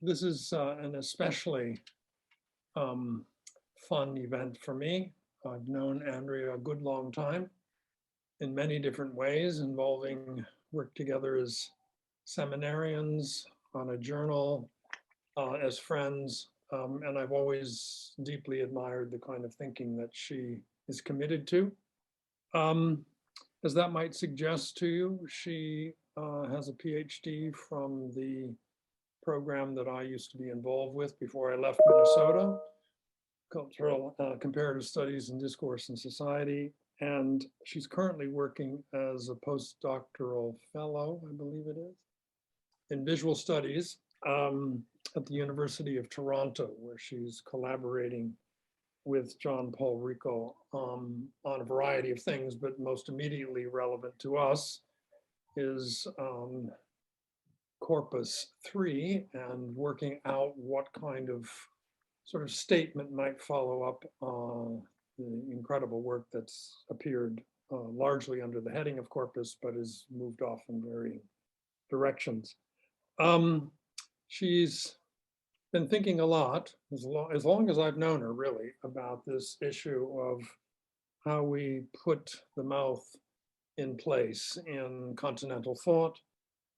This is an especially fun event for me. I've known Andrea a good long time in many different ways, involving work together as seminarians, on a journal, as friends. And I've always deeply admired the kind of thinking that she is committed to. As that might suggest to you, she has a PhD from the program that I used to be involved with before I left Minnesota, Cultural Comparative Studies in Discourse and Society. And she's currently working as a postdoctoral fellow, I believe it is, in visual studies at the University of Toronto, where she's collaborating with John Paul Rico on a variety of things, but most immediately relevant to us is corpus 3 and working out what kind of sort of statement might follow up the incredible work that's appeared largely under the heading of corpus, but has moved off in varying directions. She's been thinking a lot, as long as I've known her, really, about this issue of how we put the mouth in place in continental thought,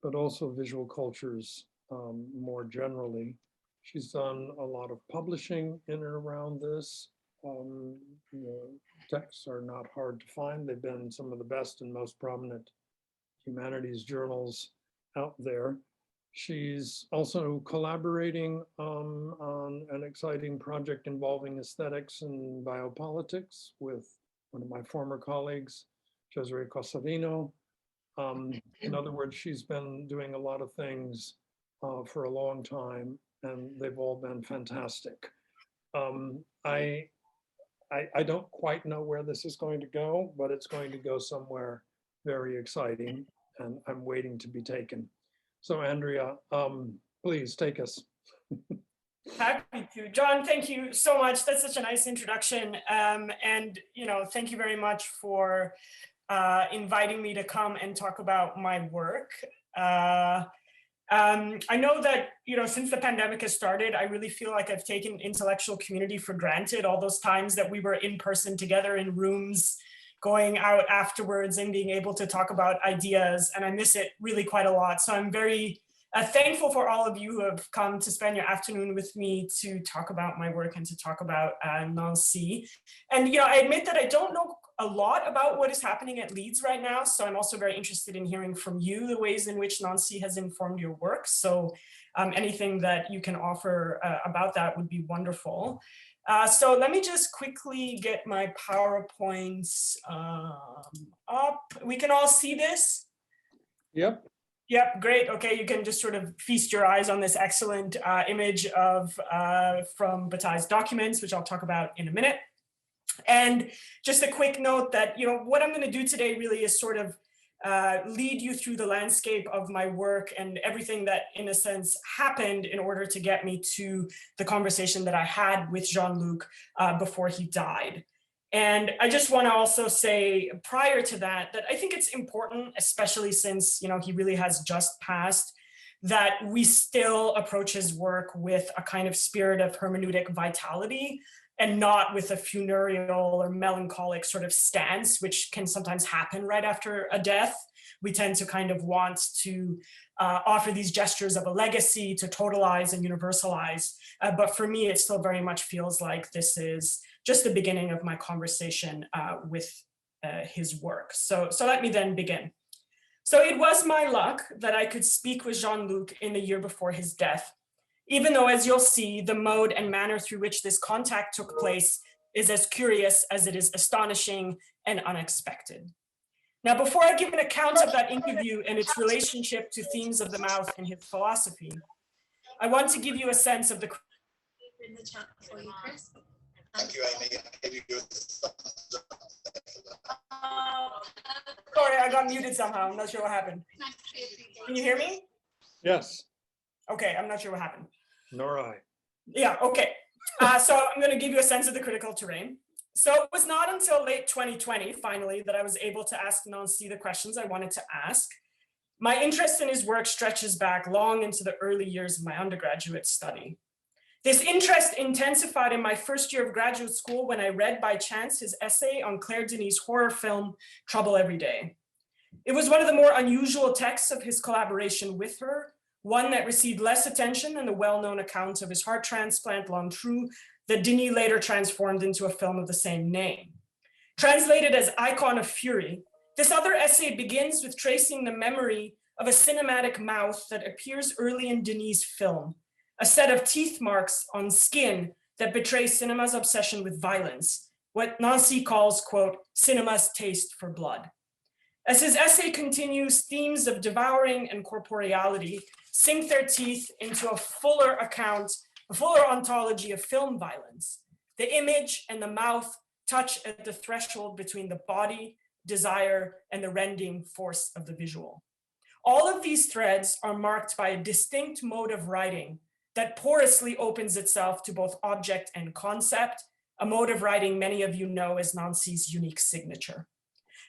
but also visual cultures more generally. She's done a lot of publishing in and around this. Texts are not hard to find. They've been some of the best and most prominent humanities journals out there. She's also collaborating on an exciting project involving aesthetics and biopolitics with one of my former colleagues, Cesare Cosavino. In other words, she's been doing a lot of things for a long time, and they've all been fantastic. I don't quite know where this is going to go, but it's going to go somewhere very exciting, and I'm waiting to be taken. So Andrea, please take us. Happy to. John, thank you so much. That's such a nice introduction. And, thank you very much for inviting me to come and talk about my work. I know that, since the pandemic has started, I really feel like I've taken intellectual community for granted. All those times that we were in person together in rooms, going out afterwards and being able to talk about ideas. And I miss it really quite a lot. So I'm very thankful for all of you who have come to spend your afternoon with me to talk about my work and to talk about Nancy. And I admit that I don't know a lot about what is happening at Leeds right now. So I'm also very interested in hearing from you the ways in which Nancy has informed your work. So anything that you can offer about that would be wonderful. So let me just quickly get my PowerPoints up. We can all see this? Yep. Yep, great. Okay, you can just sort of feast your eyes on this excellent image of from Bataille's documents, which I'll talk about in a minute. And just a quick note that, what I'm going to do today really is sort of lead you through the landscape of my work and everything that, in a sense, happened in order to get me to the conversation that I had with Jean-Luc before he died. And I just want to also say prior to that, that I think it's important, especially since, he really has just passed, that we still approach his work with a kind of spirit of hermeneutic vitality and not with a funereal or melancholic sort of stance, which can sometimes happen right after a death. We tend to kind of want to offer these gestures of a legacy to totalize and universalize. But for me, it still very much feels like this is just the beginning of my conversation with his work. So let me then begin. So it was my luck that I could speak with Jean-Luc in the year before his death, even though, as you'll see, the mode and manner through which this contact took place is as curious as it is astonishing and unexpected. Now, before I give an account of that interview and its relationship to themes of the mouth and his philosophy, I want to give you a sense of the... In the chat for you, Chris. Thank you, Amy. Sorry, I got muted somehow. I'm not sure what happened. Can you hear me? Yes. Okay, I'm not sure what happened. Nor I. Yeah, okay. So I'm going to give you a sense of the critical terrain. So it was not until late 2020, finally, that I was able to ask Nancy the questions I wanted to ask. My interest in his work stretches back long into the early years of my undergraduate study. This interest intensified in my first year of graduate school when I read by chance his essay on Claire Denis' horror film, Trouble Every Day. It was one of the more unusual texts of his collaboration with her, one that received less attention than the well-known account of his heart transplant, L'Intrus, that Denis later transformed into a film of the same name. Translated as Icon of Fury, this other essay begins with tracing the memory of a cinematic mouth that appears early in Denis' film, a set of teeth marks on skin that betray cinema's obsession with violence, what Nancy calls, quote, cinema's taste for blood. As his essay continues, themes of devouring and corporeality sink their teeth into a fuller ontology of film violence. The image and the mouth touch at the threshold between the body, desire, and the rending force of the visual. All of these threads are marked by a distinct mode of writing that porously opens itself to both object and concept, a mode of writing many of you know as Nancy's unique signature.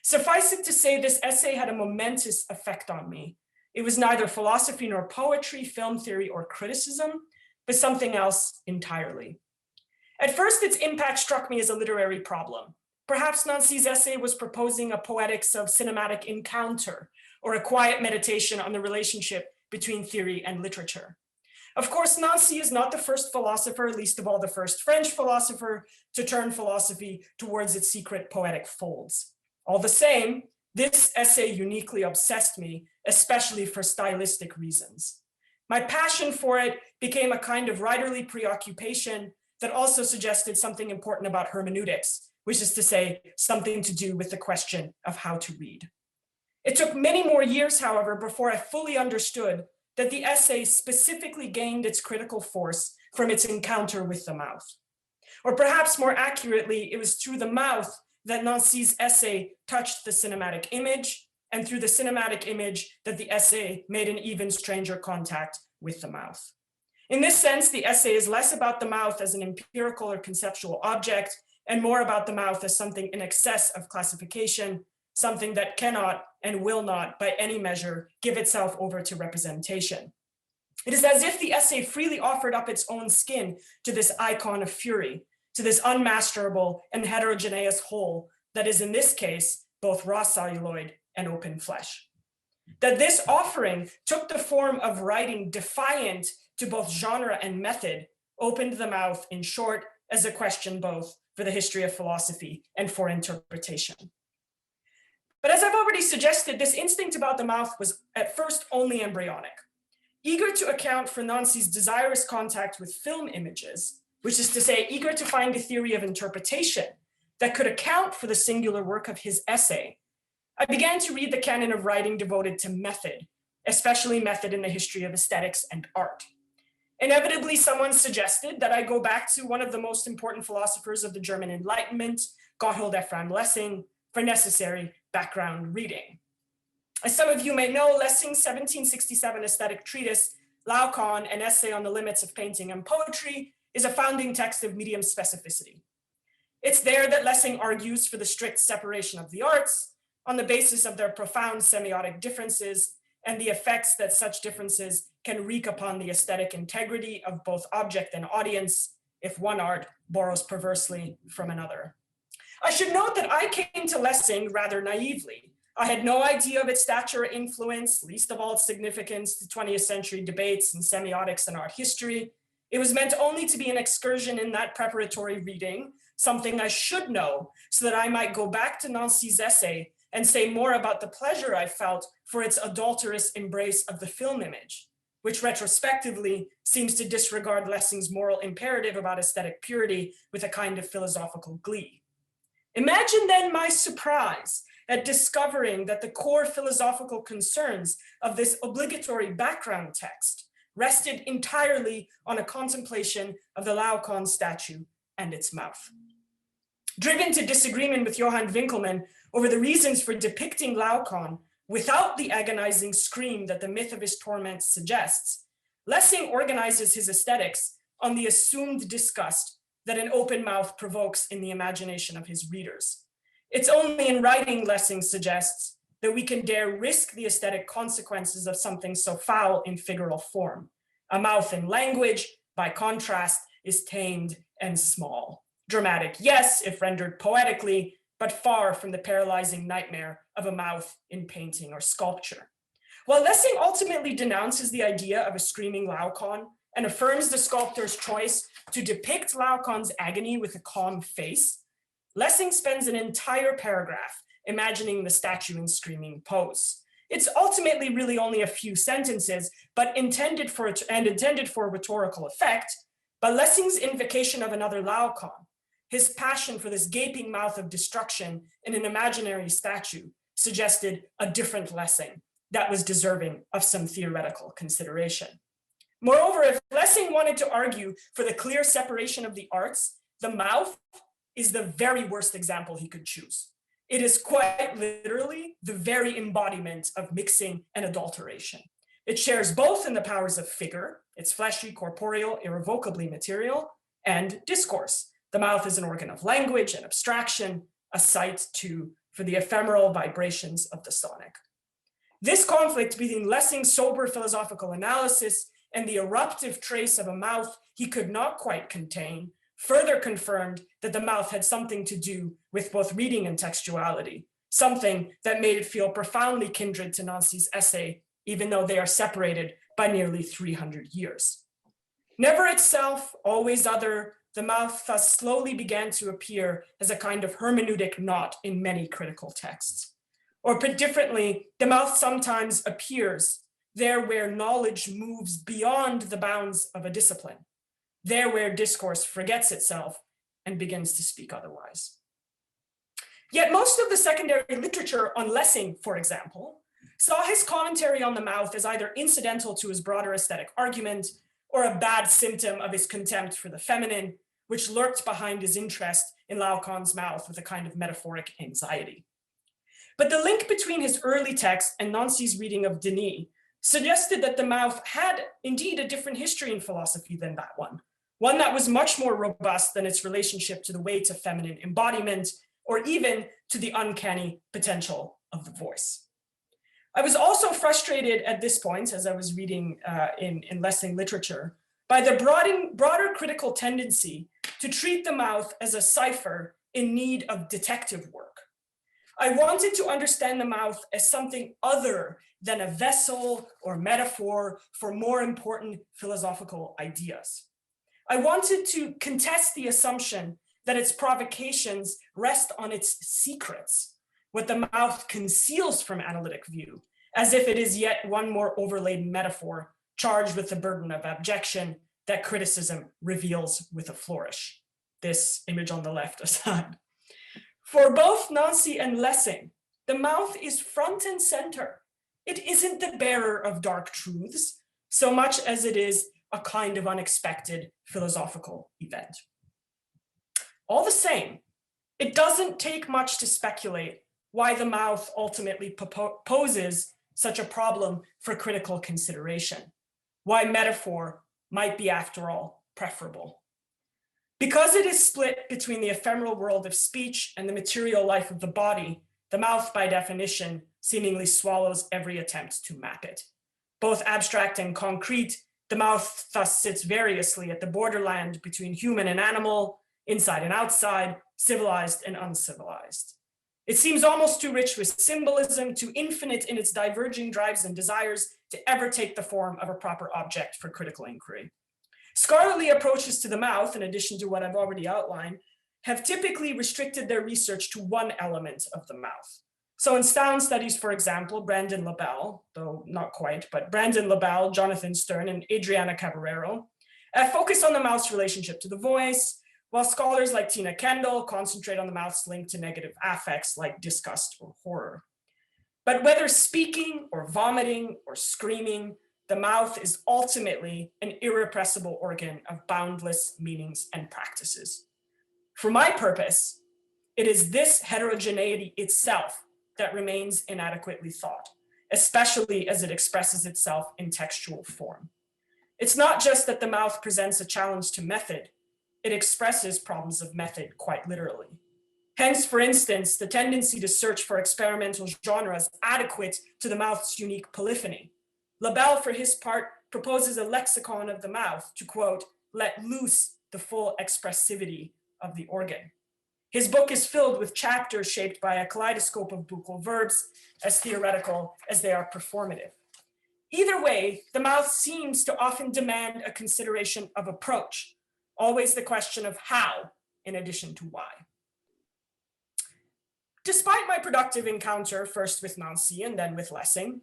Suffice it to say, this essay had a momentous effect on me. It was neither philosophy nor poetry, film theory, or criticism, but something else entirely. At first, its impact struck me as a literary problem. Perhaps Nancy's essay was proposing a poetics of cinematic encounter, or a quiet meditation on the relationship between theory and literature. Of course, Nancy is not the first philosopher, least of all the first French philosopher, to turn philosophy towards its secret poetic folds. All the same, this essay uniquely obsessed me, especially for stylistic reasons. My passion for it became a kind of writerly preoccupation that also suggested something important about hermeneutics, which is to say, something to do with the question of how to read. It took many more years, however, before I fully understood that the essay specifically gained its critical force from its encounter with the mouth. Or perhaps more accurately, it was through the mouth that Nancy's essay touched the cinematic image, and through the cinematic image that the essay made an even stranger contact with the mouth. In this sense, the essay is less about the mouth as an empirical or conceptual object, and more about the mouth as something in excess of classification, something that cannot and will not, by any measure, give itself over to representation. It is as if the essay freely offered up its own skin to this icon of fury, to this unmasterable and heterogeneous whole that is, in this case, both raw celluloid and open flesh. That this offering took the form of writing defiant to both genre and method opened the mouth, in short, as a question both for the history of philosophy and for interpretation. But as I've already suggested, this instinct about the mouth was at first only embryonic. Eager to account for Nancy's desirous contact with film images, which is to say, eager to find a theory of interpretation that could account for the singular work of his essay, I began to read the canon of writing devoted to method, especially method in the history of aesthetics and art. Inevitably, someone suggested that I go back to one of the most important philosophers of the German Enlightenment, Gotthold Ephraim Lessing, for necessary background reading. As some of you may know, Lessing's 1767 aesthetic treatise, Laocoon, an essay on the limits of painting and poetry, is a founding text of medium specificity. It's there that Lessing argues for the strict separation of the arts on the basis of their profound semiotic differences and the effects that such differences can wreak upon the aesthetic integrity of both object and audience if one art borrows perversely from another. I should note that I came to Lessing rather naively. I had no idea of its stature or influence, least of all its significance to 20th century debates in semiotics and art history. It was meant only to be an excursion in that preparatory reading, something I should know, so that I might go back to Nancy's essay and say more about the pleasure I felt for its adulterous embrace of the film image, which retrospectively seems to disregard Lessing's moral imperative about aesthetic purity with a kind of philosophical glee. Imagine then my surprise at discovering that the core philosophical concerns of this obligatory background text rested entirely on a contemplation of the Laocoon statue and its mouth. Driven to disagreement with Johann Winckelmann over the reasons for depicting Laocoon without the agonizing scream that the myth of his torment suggests, Lessing organizes his aesthetics on the assumed disgust that an open mouth provokes in the imagination of his readers. It's only in writing, Lessing suggests, that we can dare risk the aesthetic consequences of something so foul in figural form. A mouth in language, by contrast, is tamed and small. Dramatic, yes, if rendered poetically, but far from the paralyzing nightmare of a mouth in painting or sculpture. While Lessing ultimately denounces the idea of a screaming Laocoon and affirms the sculptor's choice to depict Laocoon's agony with a calm face, Lessing spends an entire paragraph imagining the statue in screaming pose. It's ultimately really only a few sentences, but intended for rhetorical effect. But Lessing's invocation of another Laocoon, his passion for this gaping mouth of destruction in an imaginary statue, suggested a different Lessing that was deserving of some theoretical consideration. Moreover, if Lessing wanted to argue for the clear separation of the arts, the mouth is the very worst example he could choose. It is quite literally the very embodiment of mixing and adulteration. It shares both in the powers of figure, it's fleshy, corporeal, irrevocably material, and discourse. The mouth is an organ of language and abstraction, a site for the ephemeral vibrations of the sonic. This conflict between Lessing's sober philosophical analysis and the eruptive trace of a mouth he could not quite contain further confirmed that the mouth had something to do with both reading and textuality, something that made it feel profoundly kindred to Nancy's essay, even though they are separated by nearly 300 years. Never itself, always other, the mouth thus slowly began to appear as a kind of hermeneutic knot in many critical texts. Or put differently, the mouth sometimes appears there where knowledge moves beyond the bounds of a discipline, there where discourse forgets itself and begins to speak otherwise. Yet most of the secondary literature on Lessing, for example, saw his commentary on the mouth as either incidental to his broader aesthetic argument or a bad symptom of his contempt for the feminine, which lurked behind his interest in Laocoon's mouth with a kind of metaphoric anxiety. But the link between his early text and Nancy's reading of Denis suggested that the mouth had indeed a different history in philosophy than that one that was much more robust than its relationship to the weight of feminine embodiment, or even to the uncanny potential of the voice. I was also frustrated at this point, as I was reading in Lessing literature, by the broader critical tendency to treat the mouth as a cipher in need of detective work. I wanted to understand the mouth as something other than a vessel or metaphor for more important philosophical ideas. I wanted to contest the assumption that its provocations rest on its secrets, what the mouth conceals from analytic view, as if it is yet one more overlaid metaphor charged with the burden of abjection that criticism reveals with a flourish. This image on the left aside. For both Nancy and Lessing, the mouth is front and center. It isn't the bearer of dark truths so much as it is a kind of unexpected philosophical event. All the same, it doesn't take much to speculate why the mouth ultimately poses such a problem for critical consideration, why metaphor might be, after all, preferable. Because it is split between the ephemeral world of speech and the material life of the body, the mouth, by definition, seemingly swallows every attempt to map it. Both abstract and concrete, the mouth thus sits variously at the borderland between human and animal, inside and outside, civilized and uncivilized. It seems almost too rich with symbolism, too infinite in its diverging drives and desires to ever take the form of a proper object for critical inquiry. Scholarly approaches to the mouth, in addition to what I've already outlined, have typically restricted their research to one element of the mouth. So in sound studies, for example, Brandon LaBelle, though not quite, but Brandon LaBelle, Jonathan Stern, and Adriana Caballero focus on the mouth's relationship to the voice, while scholars like Tina Kendall concentrate on the mouth's link to negative affects like disgust or horror. But whether speaking or vomiting or screaming, the mouth is ultimately an irrepressible organ of boundless meanings and practices. For my purpose, it is this heterogeneity itself that remains inadequately thought, especially as it expresses itself in textual form. It's not just that the mouth presents a challenge to method, it expresses problems of method quite literally. Hence, for instance, the tendency to search for experimental genres adequate to the mouth's unique polyphony. Labelle, for his part, proposes a lexicon of the mouth to, quote, let loose the full expressivity of the organ. His book is filled with chapters shaped by a kaleidoscope of buccal verbs, as theoretical as they are performative. Either way, the mouth seems to often demand a consideration of approach, always the question of how, in addition to why. Despite my productive encounter, first with Nancy and then with Lessing,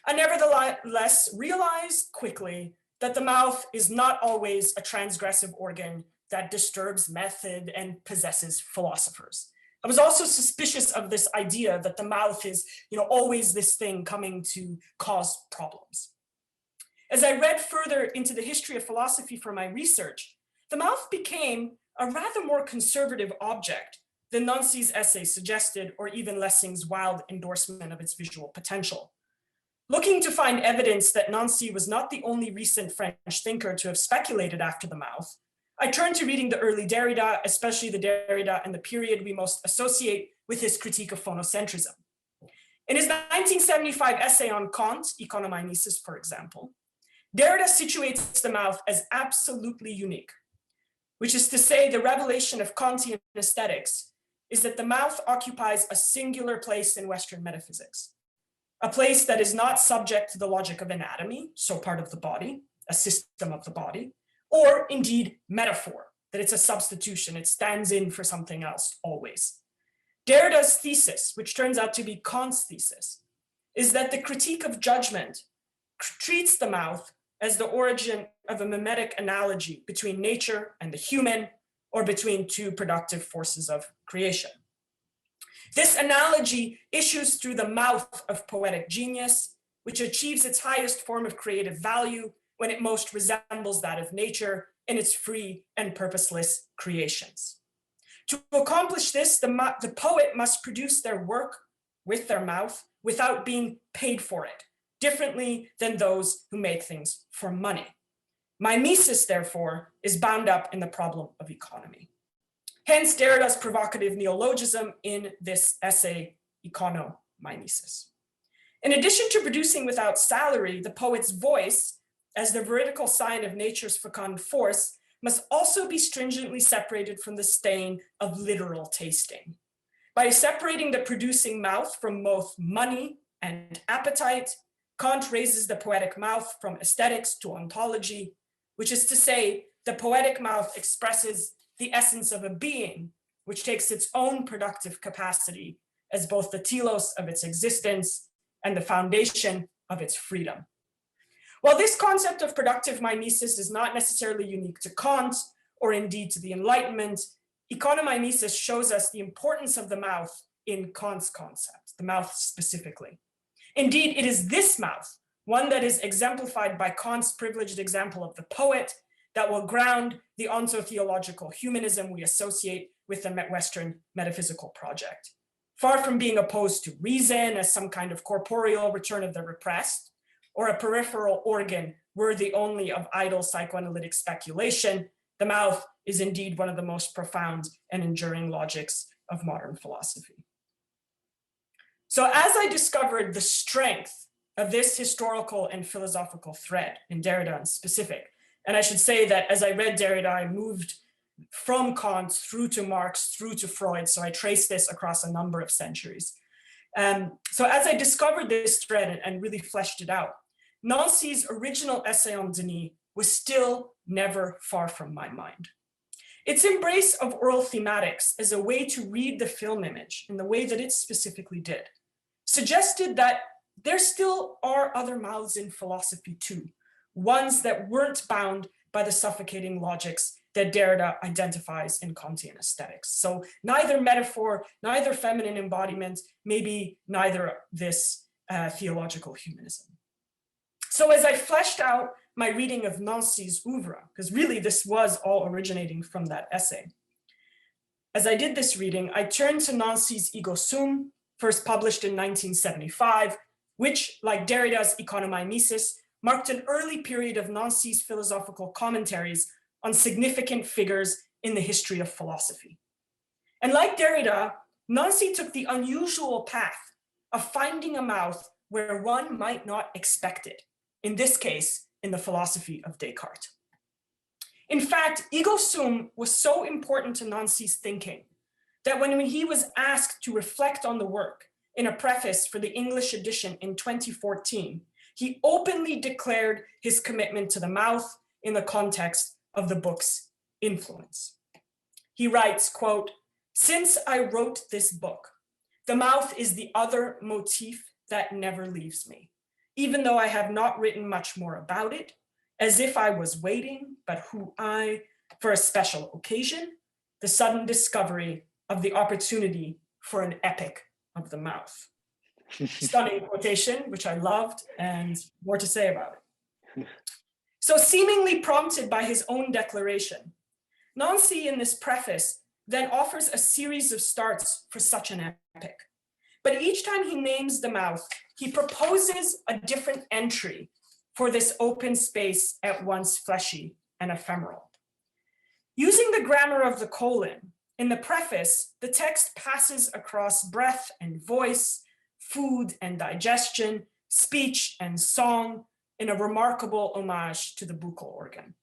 I nevertheless realized quickly that the mouth is not always a transgressive organ that disturbs method and possesses philosophers. I was also suspicious of this idea that the mouth is, always this thing coming to cause problems. As I read further into the history of philosophy for my research, the mouth became a rather more conservative object than Nancy's essay suggested, or even Lessing's wild endorsement of its visual potential. Looking to find evidence that Nancy was not the only recent French thinker to have speculated after the mouth, I turned to reading the early Derrida, especially the Derrida and the period we most associate with his critique of phonocentrism. In his 1975 essay on Kant, Economynesis, for example, Derrida situates the mouth as absolutely unique, which is to say the revelation of Kantian aesthetics is that the mouth occupies a singular place in Western metaphysics, a place that is not subject to the logic of anatomy, so part of the body, a system of the body, or indeed metaphor, that it's a substitution, it stands in for something else always. Derrida's thesis, which turns out to be Kant's thesis, is that the critique of judgment treats the mouth as the origin of a mimetic analogy between nature and the human, or between two productive forces of creation. This analogy issues through the mouth of poetic genius, which achieves its highest form of creative value when it most resembles that of nature in its free and purposeless creations. To accomplish this, the poet must produce their work with their mouth without being paid for it, differently than those who make things for money. Mimesis, therefore, is bound up in the problem of economy. Hence Derrida's provocative neologism in this essay, Economimesis. In addition to producing without salary, the poet's voice, as the veridical sign of nature's fecund force, must also be stringently separated from the stain of literal tasting. By separating the producing mouth from both money and appetite, Kant raises the poetic mouth from aesthetics to ontology, which is to say, the poetic mouth expresses the essence of a being, which takes its own productive capacity as both the telos of its existence and the foundation of its freedom. While this concept of productive mimesis is not necessarily unique to Kant, or indeed to the Enlightenment, economimesis shows us the importance of the mouth in Kant's concept, the mouth specifically. Indeed, it is this mouth, one that is exemplified by Kant's privileged example of the poet, that will ground the ontotheological humanism we associate with the Western metaphysical project. Far from being opposed to reason as some kind of corporeal return of the repressed, or a peripheral organ worthy only of idle psychoanalytic speculation, the mouth is indeed one of the most profound and enduring logics of modern philosophy. So as I discovered the strength of this historical and philosophical thread in Derrida in specific, and I should say that as I read Derrida, I moved from Kant through to Marx, through to Freud, so I traced this across a number of centuries. So as I discovered this thread and really fleshed it out, Nancy's original essay on Denis was still never far from my mind. Its embrace of oral thematics as a way to read the film image in the way that it specifically did suggested that there still are other mouths in philosophy too, ones that weren't bound by the suffocating logics that Derrida identifies in Kantian aesthetics. So neither metaphor, neither feminine embodiment, maybe neither this theological humanism. So as I fleshed out my reading of Nancy's oeuvre, because really this was all originating from that essay, as I did this reading, I turned to Nancy's Ego Sum, first published in 1975, which, like Derrida's Economimesis, marked an early period of Nancy's philosophical commentaries on significant figures in the history of philosophy. And like Derrida, Nancy took the unusual path of finding a mouth where one might not expect it, in this case, in the philosophy of Descartes. In fact, ego sum was so important to Nancy's thinking that when he was asked to reflect on the work in a preface for the English edition in 2014, he openly declared his commitment to the mouth in the context of the book's influence. He writes, quote, "Since I wrote this book, the mouth is the other motif that never leaves me, even though I have not written much more about it, as if I was waiting, but who I, for a special occasion, the sudden discovery of the opportunity for an epic of the mouth." Stunning quotation, which I loved, and more to say about it. So seemingly prompted by his own declaration, Nancy in this preface then offers a series of starts for such an epic. But each time he names the mouth, he proposes a different entry for this open space at once fleshy and ephemeral. Using the grammar of the colon, in the preface, the text passes across breath and voice, food and digestion, speech and song, in a remarkable homage to the buccal organ.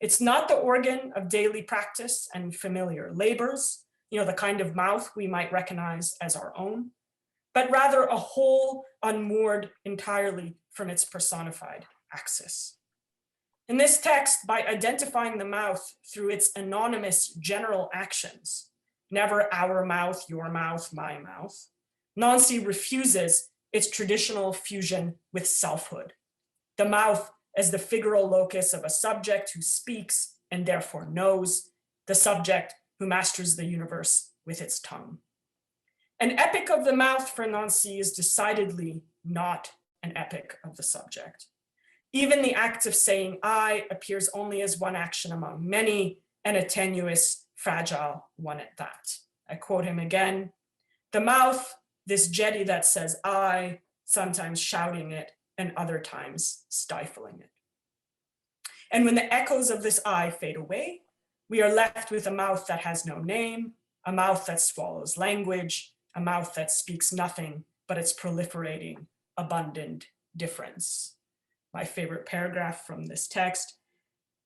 It's not the organ of daily practice and familiar labors, the kind of mouth we might recognize as our own, but rather a whole unmoored entirely from its personified axis. In this text, by identifying the mouth through its anonymous general actions, never our mouth, your mouth, my mouth, Nancy refuses its traditional fusion with selfhood. The mouth as the figural locus of a subject who speaks and therefore knows, the subject who masters the universe with its tongue. An epic of the mouth for Nancy is decidedly not an epic of the subject. Even the act of saying I appears only as one action among many, and a tenuous, fragile one at that. I quote him again, "The mouth, this jetty that says I, sometimes shouting it and other times stifling it." And when the echoes of this I fade away, we are left with a mouth that has no name, a mouth that swallows language, a mouth that speaks nothing but its proliferating, abundant difference. My favorite paragraph from this text,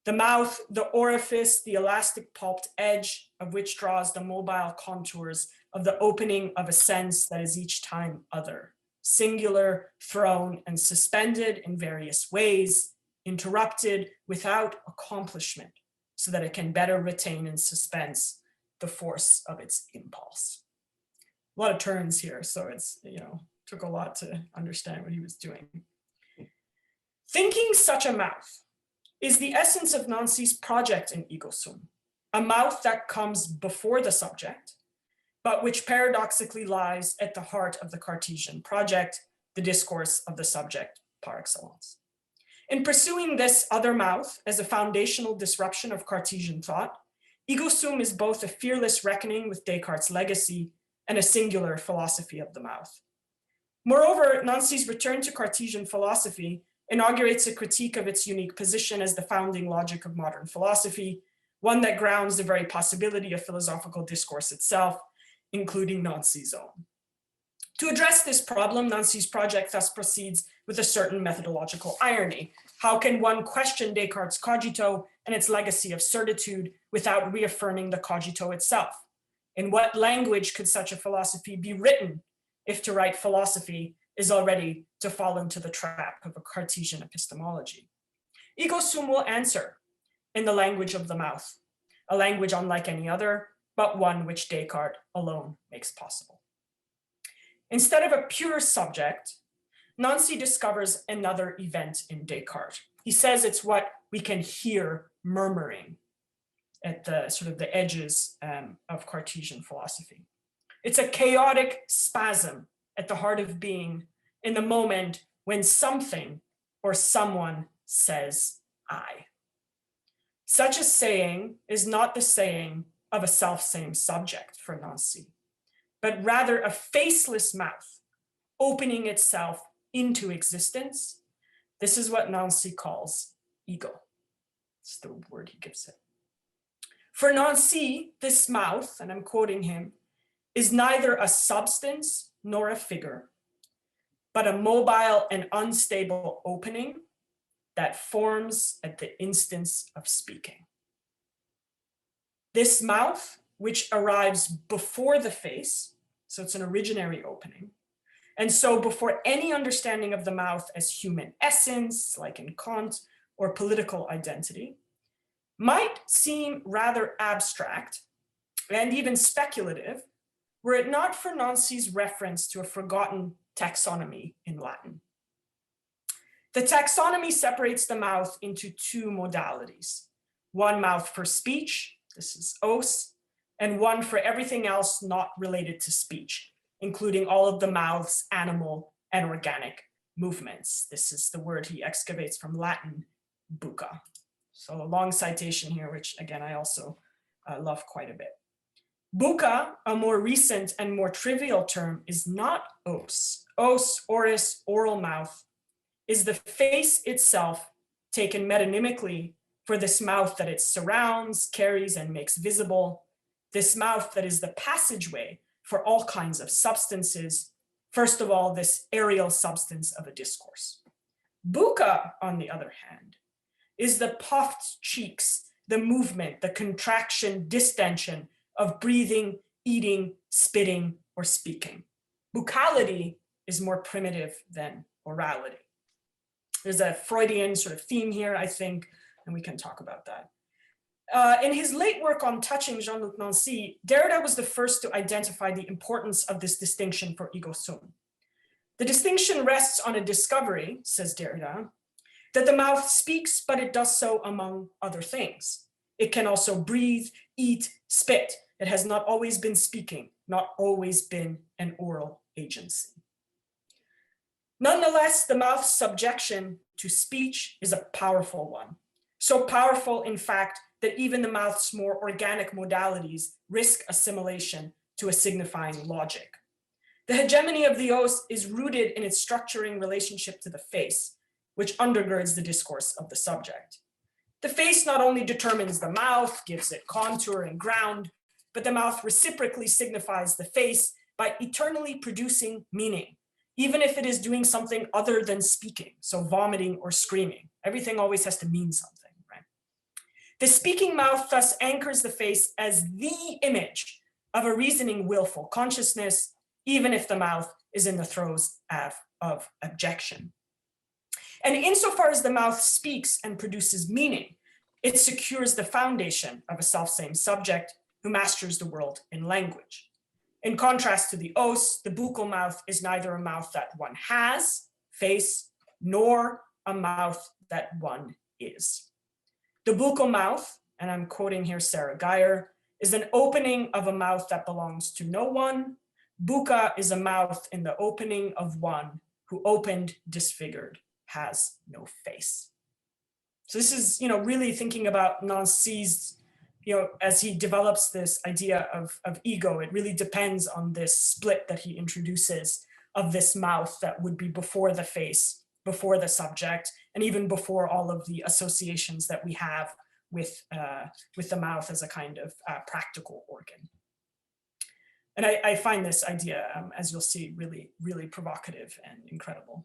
"The mouth, the orifice, the elastic pulped edge of which draws the mobile contours of the opening of a sense that is each time other, singular, thrown, and suspended in various ways, interrupted without accomplishment, so that it can better retain in suspense the force of its impulse." A lot of turns here, so it's, took a lot to understand what he was doing. Thinking such a mouth is the essence of Nancy's project in ego sum, a mouth that comes before the subject, but which paradoxically lies at the heart of the Cartesian project, the discourse of the subject par excellence. In pursuing this other mouth as a foundational disruption of Cartesian thought, ego sum is both a fearless reckoning with Descartes' legacy and a singular philosophy of the mouth. Moreover, Nancy's return to Cartesian philosophy inaugurates a critique of its unique position as the founding logic of modern philosophy, one that grounds the very possibility of philosophical discourse itself, including Nancy's own. To address this problem, Nancy's project thus proceeds with a certain methodological irony. How can one question Descartes' cogito and its legacy of certitude without reaffirming the cogito itself? In what language could such a philosophy be written if to write philosophy is already to fall into the trap of a Cartesian epistemology? Ego sum will answer in the language of the mouth, a language unlike any other, but one which Descartes alone makes possible. Instead of a pure subject, Nancy discovers another event in Descartes. He says it's what we can hear murmuring at the sort of the edges of Cartesian philosophy. It's a chaotic spasm at the heart of being in the moment when something or someone says I. Such a saying is not the saying of a self-same subject for Nancy, but rather a faceless mouth opening itself into existence. This is what Nancy calls ego. It's the word he gives it. For Nancy, this mouth, and I'm quoting him, is neither a substance nor a figure, but a mobile and unstable opening that forms at the instance of speaking. This mouth, which arrives before the face, so it's an originary opening, and so before any understanding of the mouth as human essence, like in Kant, or political identity, might seem rather abstract and even speculative, were it not for Nancy's reference to a forgotten taxonomy in Latin. The taxonomy separates the mouth into two modalities, one mouth for speech, this is os, and one for everything else not related to speech, including all of the mouth's animal and organic movements. This is the word he excavates from Latin, bucca. So a long citation here, which again, I also love quite a bit. Bucca, a more recent and more trivial term, is not os. Os, oris, oral mouth, is the face itself taken metonymically for this mouth that it surrounds, carries, and makes visible, this mouth that is the passageway for all kinds of substances, first of all, this aerial substance of a discourse. Bucca, on the other hand, is the puffed cheeks, the movement, the contraction, distension of breathing, eating, spitting, or speaking. Buccality is more primitive than orality. There's a Freudian sort of theme here, I think, and we can talk about that. In his late work on touching Jean-Luc Nancy, Derrida was the first to identify the importance of this distinction for ego sum. The distinction rests on a discovery, says Derrida, that the mouth speaks, but it does so among other things. It can also breathe, eat, spit. It has not always been speaking, not always been an oral agency. Nonetheless, the mouth's subjection to speech is a powerful one. So powerful, in fact, that even the mouth's more organic modalities risk assimilation to a signifying logic. The hegemony of the os is rooted in its structuring relationship to the face, which undergirds the discourse of the subject. The face not only determines the mouth, gives it contour and ground, but the mouth reciprocally signifies the face by eternally producing meaning, even if it is doing something other than speaking, so vomiting or screaming. Everything always has to mean something, right? The speaking mouth thus anchors the face as the image of a reasoning willful consciousness, even if the mouth is in the throes of abjection. And insofar as the mouth speaks and produces meaning, it secures the foundation of a self-same subject who masters the world in language. In contrast to the os, the buccal mouth is neither a mouth that one has, face, nor a mouth that one is. The buccal mouth, and I'm quoting here Sarah Geyer, is an opening of a mouth that belongs to no one. Bucca is a mouth in the opening of one who opened, disfigured, has no face. So this is, really thinking about Nancy's, as he develops this idea of ego, it really depends on this split that he introduces of this mouth that would be before the face, before the subject, and even before all of the associations that we have with the mouth as a kind of practical organ. And I find this idea, as you'll see, really, really provocative and incredible.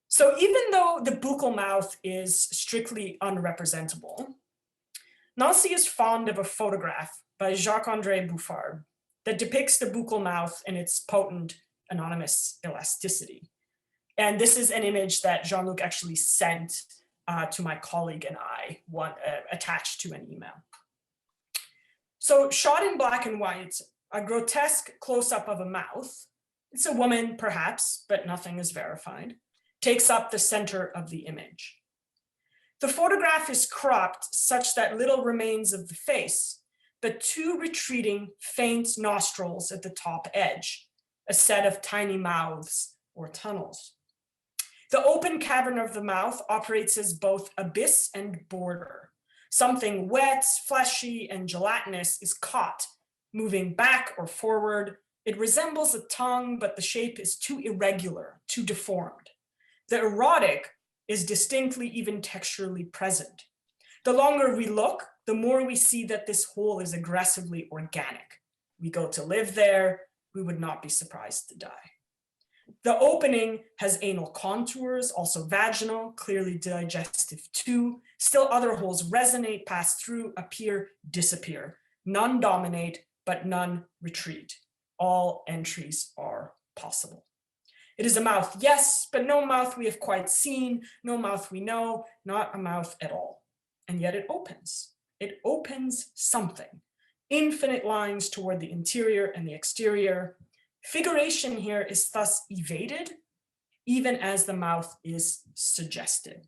So even though the buccal mouth is strictly unrepresentable, Nancy is fond of a photograph by Jacques-André Bouffard that depicts the buccal mouth in its potent anonymous elasticity. And this is an image that Jean-Luc actually sent to my colleague and I, attached to an email. So shot in black and white, a grotesque close-up of a mouth, it's a woman perhaps, but nothing is verified, takes up the center of the image. The photograph is cropped such that little remains of the face, but two retreating faint nostrils at the top edge, a set of tiny mouths or tunnels. The open cavern of the mouth operates as both abyss and border. Something wet, fleshy, and gelatinous is caught, moving back or forward. It resembles a tongue, but the shape is too irregular, too deformed. The erotic is distinctly even texturally present. The longer we look, the more we see that this whole is aggressively organic. We go to live there, we would not be surprised to die. The opening has anal contours, also vaginal, clearly digestive too. Still other holes resonate, pass through, appear, disappear. None dominate, but none retreat. All entries are possible. It is a mouth, yes, but no mouth we have quite seen, no mouth we know, not a mouth at all. And yet it opens. It opens something. Infinite lines toward the interior and the exterior. Figuration here is thus evaded, even as the mouth is suggested.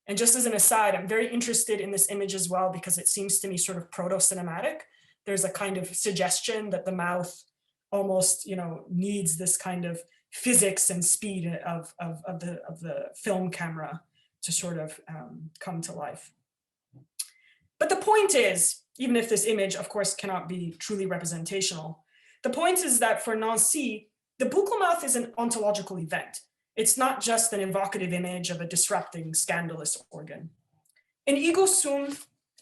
And just as an aside, I'm very interested in this image as well because it seems to me sort of proto-cinematic. There's a kind of suggestion that the mouth almost, needs this kind of physics and speed of the film camera to sort of come to life. But the point is, even if this image, of course, cannot be truly representational, the point is that for Nancy, the buccal mouth is an ontological event. It's not just an evocative image of a disrupting, scandalous organ. In ego sum,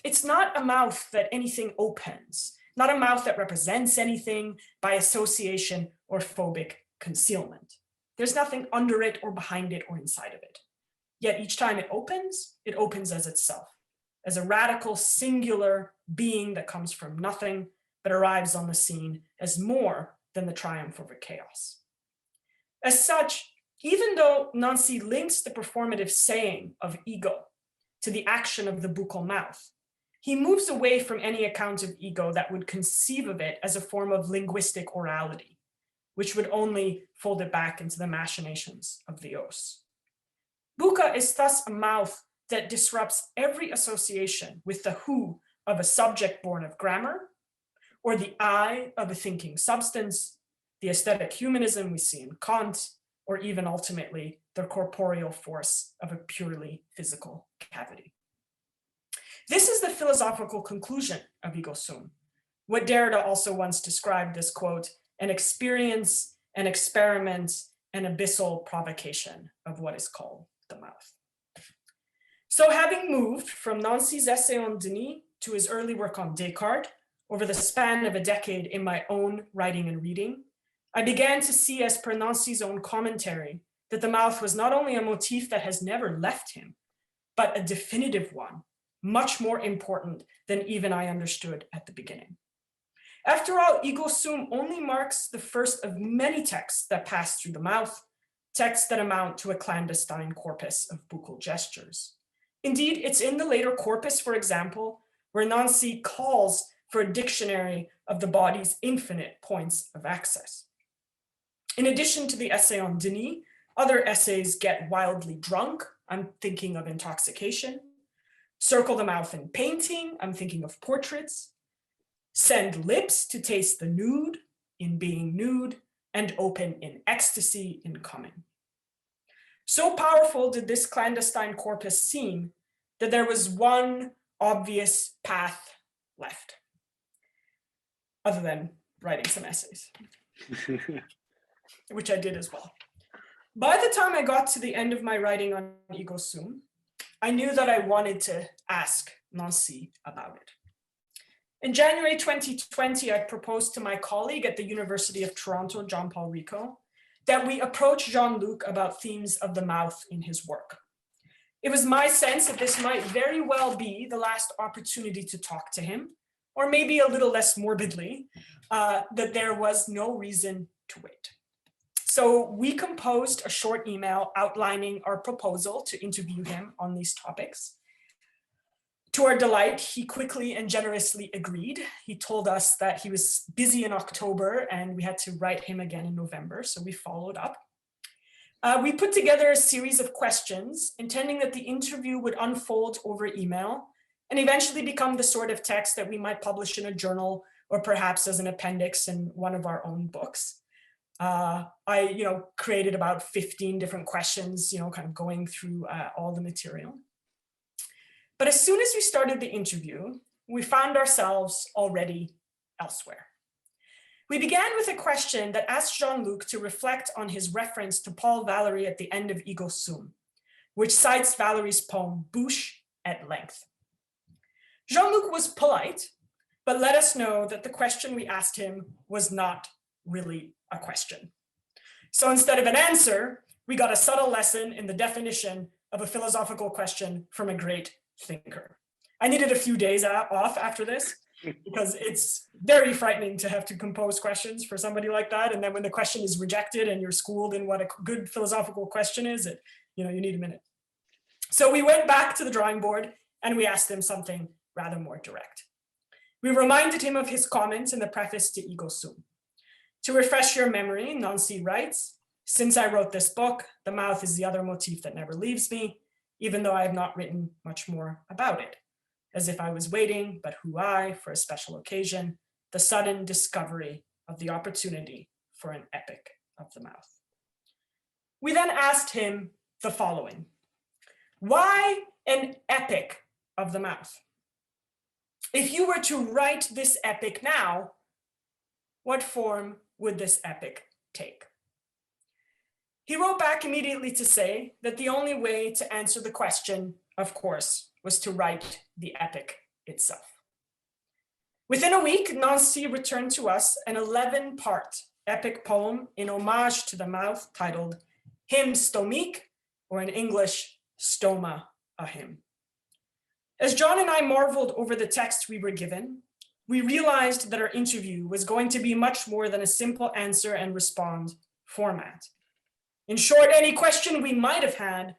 it's not a mouth that anything opens, not a mouth that represents anything by association or phobic concealment. There's nothing under it or behind it or inside of it. Yet each time it opens as itself, as a radical, singular being that comes from nothing, but arrives on the scene as more than the triumph over chaos. As such, even though Nancy links the performative saying of ego to the action of the buccal mouth, he moves away from any account of ego that would conceive of it as a form of linguistic orality, which would only fold it back into the machinations of the os. Bucca is thus a mouth that disrupts every association with the who of a subject born of grammar, or the I of a thinking substance, the aesthetic humanism we see in Kant, or even ultimately the corporeal force of a purely physical cavity. This is the philosophical conclusion of ego sum, what Derrida also once described as, quote, an experience, an experiment, an abyssal provocation of what is called the mouth. So having moved from Nancy's essay on Denis to his early work on Descartes, over the span of a decade in my own writing and reading, I began to see, as per Nancy's own commentary, that the mouth was not only a motif that has never left him, but a definitive one, much more important than even I understood at the beginning. After all, ego sum only marks the first of many texts that pass through the mouth, texts that amount to a clandestine corpus of buccal gestures. Indeed, it's in the later corpus, for example, where Nancy calls for a dictionary of the body's infinite points of access. In addition to the essay on Denis, other essays get wildly drunk. I'm thinking of Intoxication. Circle the mouth in painting. I'm thinking of Portraits. Send lips to taste the nude in Being Nude, and open in ecstasy in Coming. So powerful did this clandestine corpus seem that there was one obvious path left, other than writing some essays, which I did as well. By the time I got to the end of my writing on ego sum, I knew that I wanted to ask Nancy about it. In January 2020, I proposed to my colleague at the University of Toronto, Jean-Paul Rico, that we approach Jean-Luc about themes of the mouth in his work. It was my sense that this might very well be the last opportunity to talk to him, or maybe a little less morbidly, that there was no reason to wait. So we composed a short email outlining our proposal to interview him on these topics. To our delight, he quickly and generously agreed. He told us that he was busy in October and we had to write him again in November, so we followed up. We put together a series of questions, intending that the interview would unfold over email and eventually become the sort of text that we might publish in a journal or perhaps as an appendix in one of our own books. I created about 15 different questions, kind of going through all the material. But as soon as we started the interview, we found ourselves already elsewhere. We began with a question that asked Jean-Luc to reflect on his reference to Paul Valéry at the end of Ego Sum, which cites Valéry's poem Bouche at length. Jean-Luc was polite, but let us know that the question we asked him was not really a question. So instead of an answer, we got a subtle lesson in the definition of a philosophical question from a great thinker. I needed a few days off after this because it's very frightening to have to compose questions for somebody like that. And then when the question is rejected and you're schooled in what a good philosophical question is, you need a minute. So we went back to the drawing board and we asked him something rather more direct. We reminded him of his comments in the preface to Ego Sum. To refresh your memory, Nancy writes, "Since I wrote this book, the mouth is the other motif that never leaves me, even though I have not written much more about it. As if I was waiting, but who I, for a special occasion, the sudden discovery of the opportunity for an epic of the mouth." We then asked him the following: why an epic of the mouth? If you were to write this epic now, what form would this epic take? He wrote back immediately to say that the only way to answer the question, of course, was to write the epic itself. Within a week, Nancy returned to us an 11-part epic poem in homage to the mouth titled Hymne Stomique, or in English, Stoma, a hymn. As John and I marveled over the text we were given, we realized that our interview was going to be much more than a simple answer and respond format. In short, any question we might have had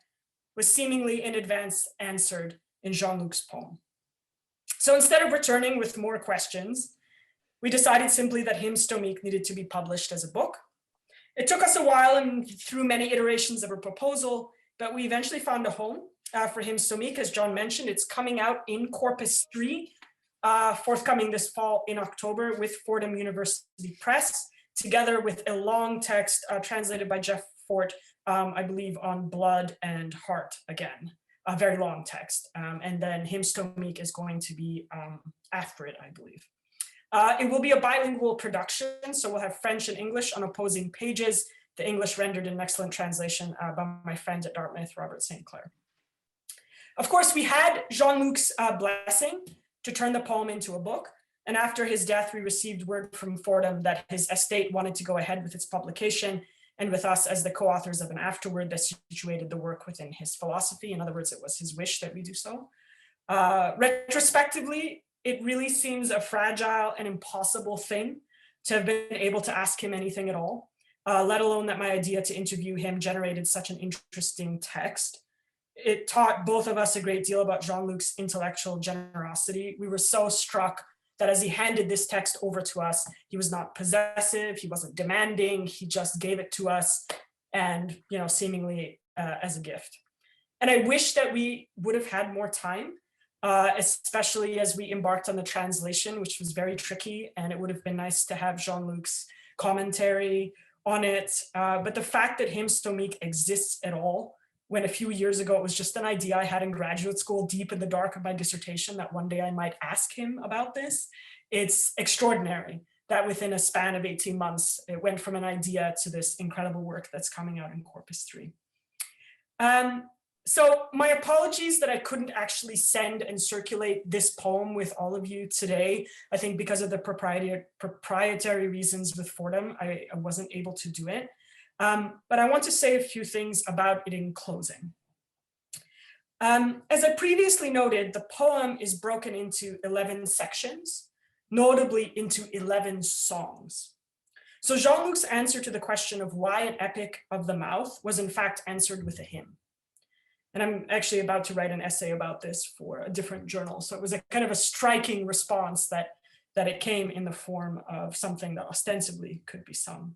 was seemingly in advance answered in Jean-Luc's poem. So instead of returning with more questions, we decided simply that Hymne Stomique needed to be published as a book. It took us a while and through many iterations of a proposal, but we eventually found a home for Hymne Stomique. As John mentioned, it's coming out in Corpus 3, forthcoming this fall in October with Fordham University Press, together with a long text translated by Jeff Fort, I believe on blood and heart again, a very long text. And then Hymne Stomique is going to be after it, I believe. It will be a bilingual production, so we'll have French and English on opposing pages, the English rendered in an excellent translation by my friend at Dartmouth, Robert St. Clair. Of course, we had Jean-Luc's blessing to turn the poem into a book. And after his death, we received word from Fordham that his estate wanted to go ahead with its publication, and with us as the co-authors of an afterword that situated the work within his philosophy. In other words, it was his wish that we do so. Retrospectively, it really seems a fragile and impossible thing to have been able to ask him anything at all, let alone that my idea to interview him generated such an interesting text. It taught both of us a great deal about Jean-Luc's intellectual generosity. We were so struck that as he handed this text over to us, he was not possessive, he wasn't demanding, he just gave it to us and, seemingly as a gift. And I wish that we would have had more time, especially as we embarked on the translation, which was very tricky, and it would have been nice to have Jean-Luc's commentary on it. But the fact that Hymne Stomique exists at all, when a few years ago it was just an idea I had in graduate school, deep in the dark of my dissertation, that one day I might ask him about this. It's extraordinary that within a span of 18 months, it went from an idea to this incredible work that's coming out in Corpus 3. So my apologies that I couldn't actually send and circulate this poem with all of you today. I think because of the proprietary reasons with Fordham, I wasn't able to do it. But I want to say a few things about it in closing. As I previously noted, the poem is broken into 11 sections, notably into 11 songs. So Jean-Luc's answer to the question of why an epic of the mouth was in fact answered with a hymn. And I'm actually about to write an essay about this for a different journal. So it was a kind of a striking response that it came in the form of something that ostensibly could be sung.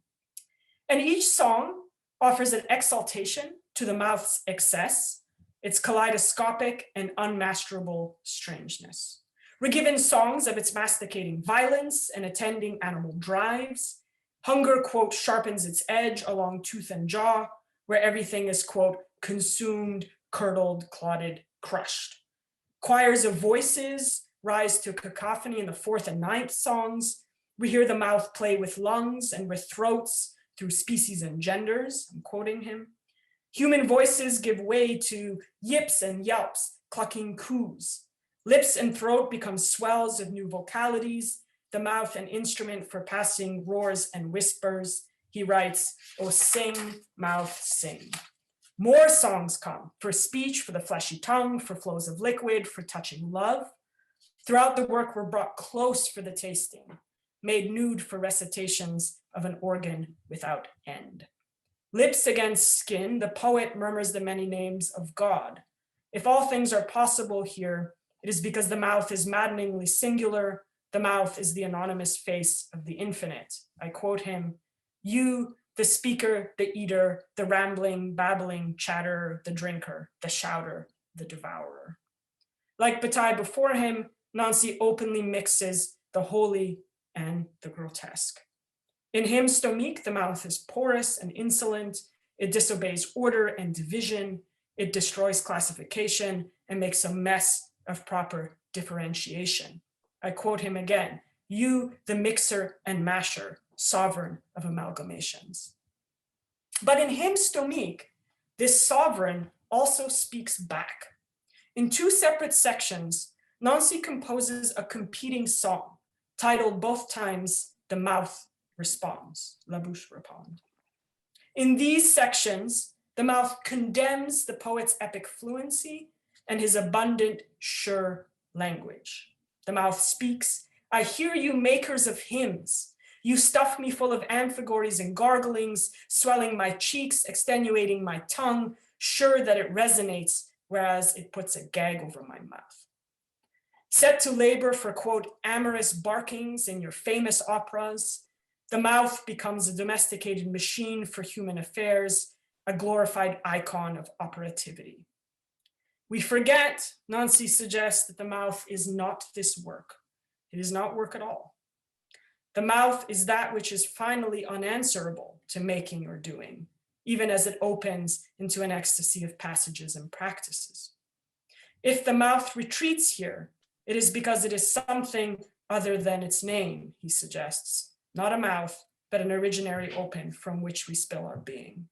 And each song offers an exaltation to the mouth's excess, its kaleidoscopic and unmasterable strangeness. We're given songs of its masticating violence and attending animal drives. Hunger, quote, sharpens its edge along tooth and jaw, where everything is, quote, consumed, curdled, clotted, crushed. Choirs of voices rise to cacophony in the 4th and 9th songs. We hear the mouth play with lungs and with throats, through species and genders, I'm quoting him. Human voices give way to yips and yelps, clucking coos. Lips and throat become swells of new vocalities, the mouth an instrument for passing roars and whispers. He writes, "Oh, sing, mouth, sing." More songs come, for speech, for the fleshy tongue, for flows of liquid, for touching love. Throughout the work, we're brought close for the tasting, made nude for recitations of an organ without end. Lips against skin, the poet murmurs the many names of God. If all things are possible here, it is because the mouth is maddeningly singular. The mouth is the anonymous face of the infinite. I quote him, "You, the speaker, the eater, the rambling, babbling, chatter, the drinker, the shouter, the devourer." Like Bataille before him, Nancy openly mixes the holy and the grotesque. In Hymne Stomique, the mouth is porous and insolent. It disobeys order and division. It destroys classification and makes a mess of proper differentiation. I quote him again, "You, the mixer and masher, sovereign of amalgamations." But in Hymne Stomique, this sovereign also speaks back. In two separate sections, Nancy composes a competing song, titled both times, "The Mouth Responds," La Bouche Répond. In these sections, the mouth condemns the poet's epic fluency and his abundant, sure language. The mouth speaks, "I hear you makers of hymns. You stuff me full of amphigories and garglings, swelling my cheeks, extenuating my tongue, sure that it resonates, whereas it puts a gag over my mouth. Set to labor for, quote, amorous barkings in your famous operas, the mouth becomes a domesticated machine for human affairs, a glorified icon of operativity. We forget, Nancy suggests, that the mouth is not this work. It is not work at all. The mouth is that which is finally unanswerable to making or doing, even as it opens into an ecstasy of passages and practices. If the mouth retreats here, it is because it is something other than its name, he suggests, not a mouth, but an originary open from which we spill our being.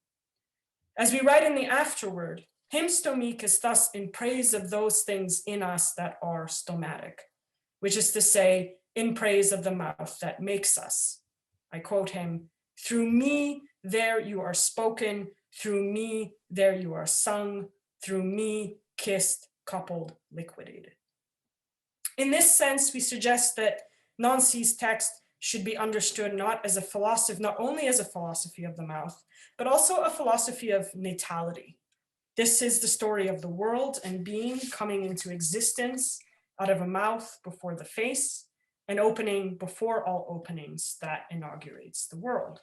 As we write in the afterword, Hymne Stomique is thus in praise of those things in us that are stomatic, which is to say, in praise of the mouth that makes us. I quote him, "Through me, there you are spoken, through me, there you are sung, through me, kissed, coupled, liquidated." In this sense, we suggest that Nancy's text should be understood not as a philosophy, not only as a philosophy of the mouth, but also a philosophy of natality. This is the story of the world and being coming into existence out of a mouth before the face, an opening before all openings that inaugurates the world.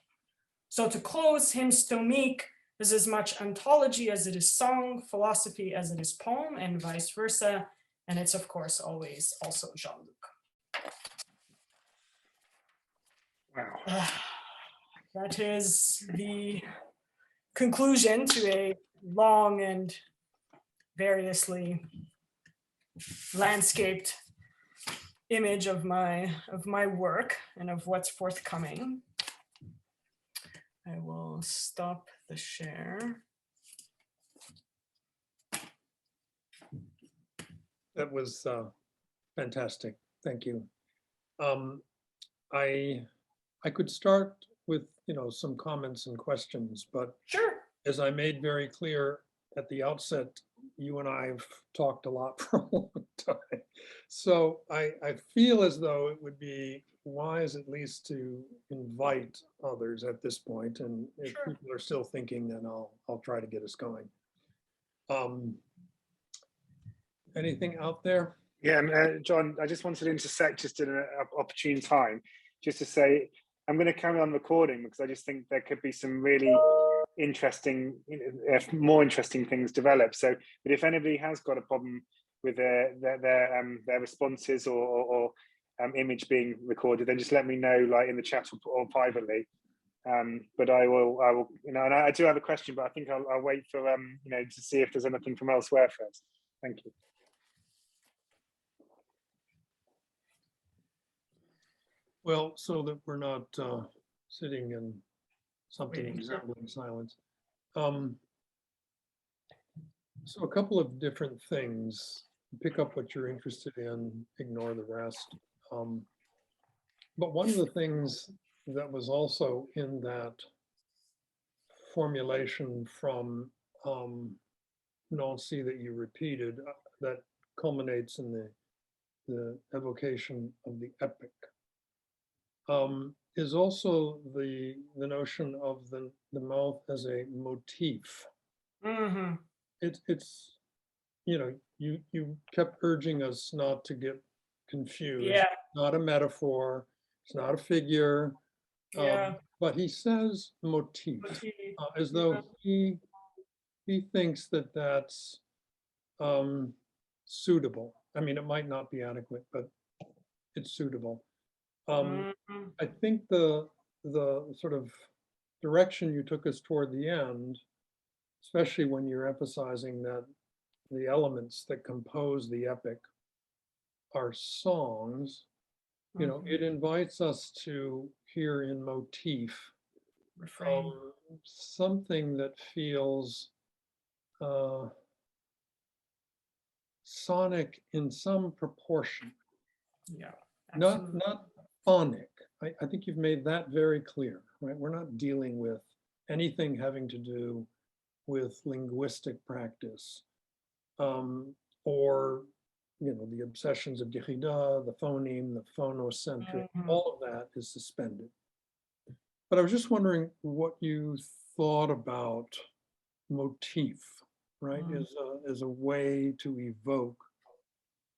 So to close, Hymne Stomique is as much ontology as it is song, philosophy as it is poem, and vice versa. And it's, of course, always also Jean-Luc. Wow. That is the conclusion to a long and variously landscaped image of my work and of what's forthcoming. I will stop the share. That was fantastic. Thank you. I could start with, some comments and questions, but Sure. as I made very clear at the outset, you and I have talked a lot for a long time. So I feel as though it would be wise at least to invite others at this point. And if Sure. people are still thinking, then I'll try to get us going. Anything out there? Yeah, John, I just wanted to intersect just in an opportune time, just to say, I'm going to carry on recording because I just think there could be some really interesting, more interesting things develop. So, but if anybody has got a problem with their responses or image being recorded, then just let me know, like in the chat or privately. But I will, and I do have a question, but I think I'll wait for to see if there's anything from elsewhere first. Thank you. Well, so that we're not sitting in something resembling silence. So a couple of different things pick up what you're interested in, ignore the rest. But one of the things that was also in that formulation from Nancy that you repeated, that culminates in the evocation of the epic, is also the notion of the mouth as a motif. Mhm. It's you kept urging us not to get confused. Yeah, Not a metaphor. It's not a figure. yeah. But he says motif, Motif. as though he thinks that that's suitable. I mean, it might not be adequate, but it's suitable. Mhm. I think the sort of direction you took us toward the end, especially when you're emphasizing that the elements that compose the epic are songs, it invites us to hear in motif Refrain. something that feels sonic in some proportion, Yeah, not absolutely. phonic. I think you've made that very clear, right? We're not dealing with anything having to do with linguistic practice, or the obsessions of Derrida, the phoneme, the phonocentric. Mhm. All of that is suspended. But I was just wondering what you thought about motif, right? Mhm. As a way to evoke,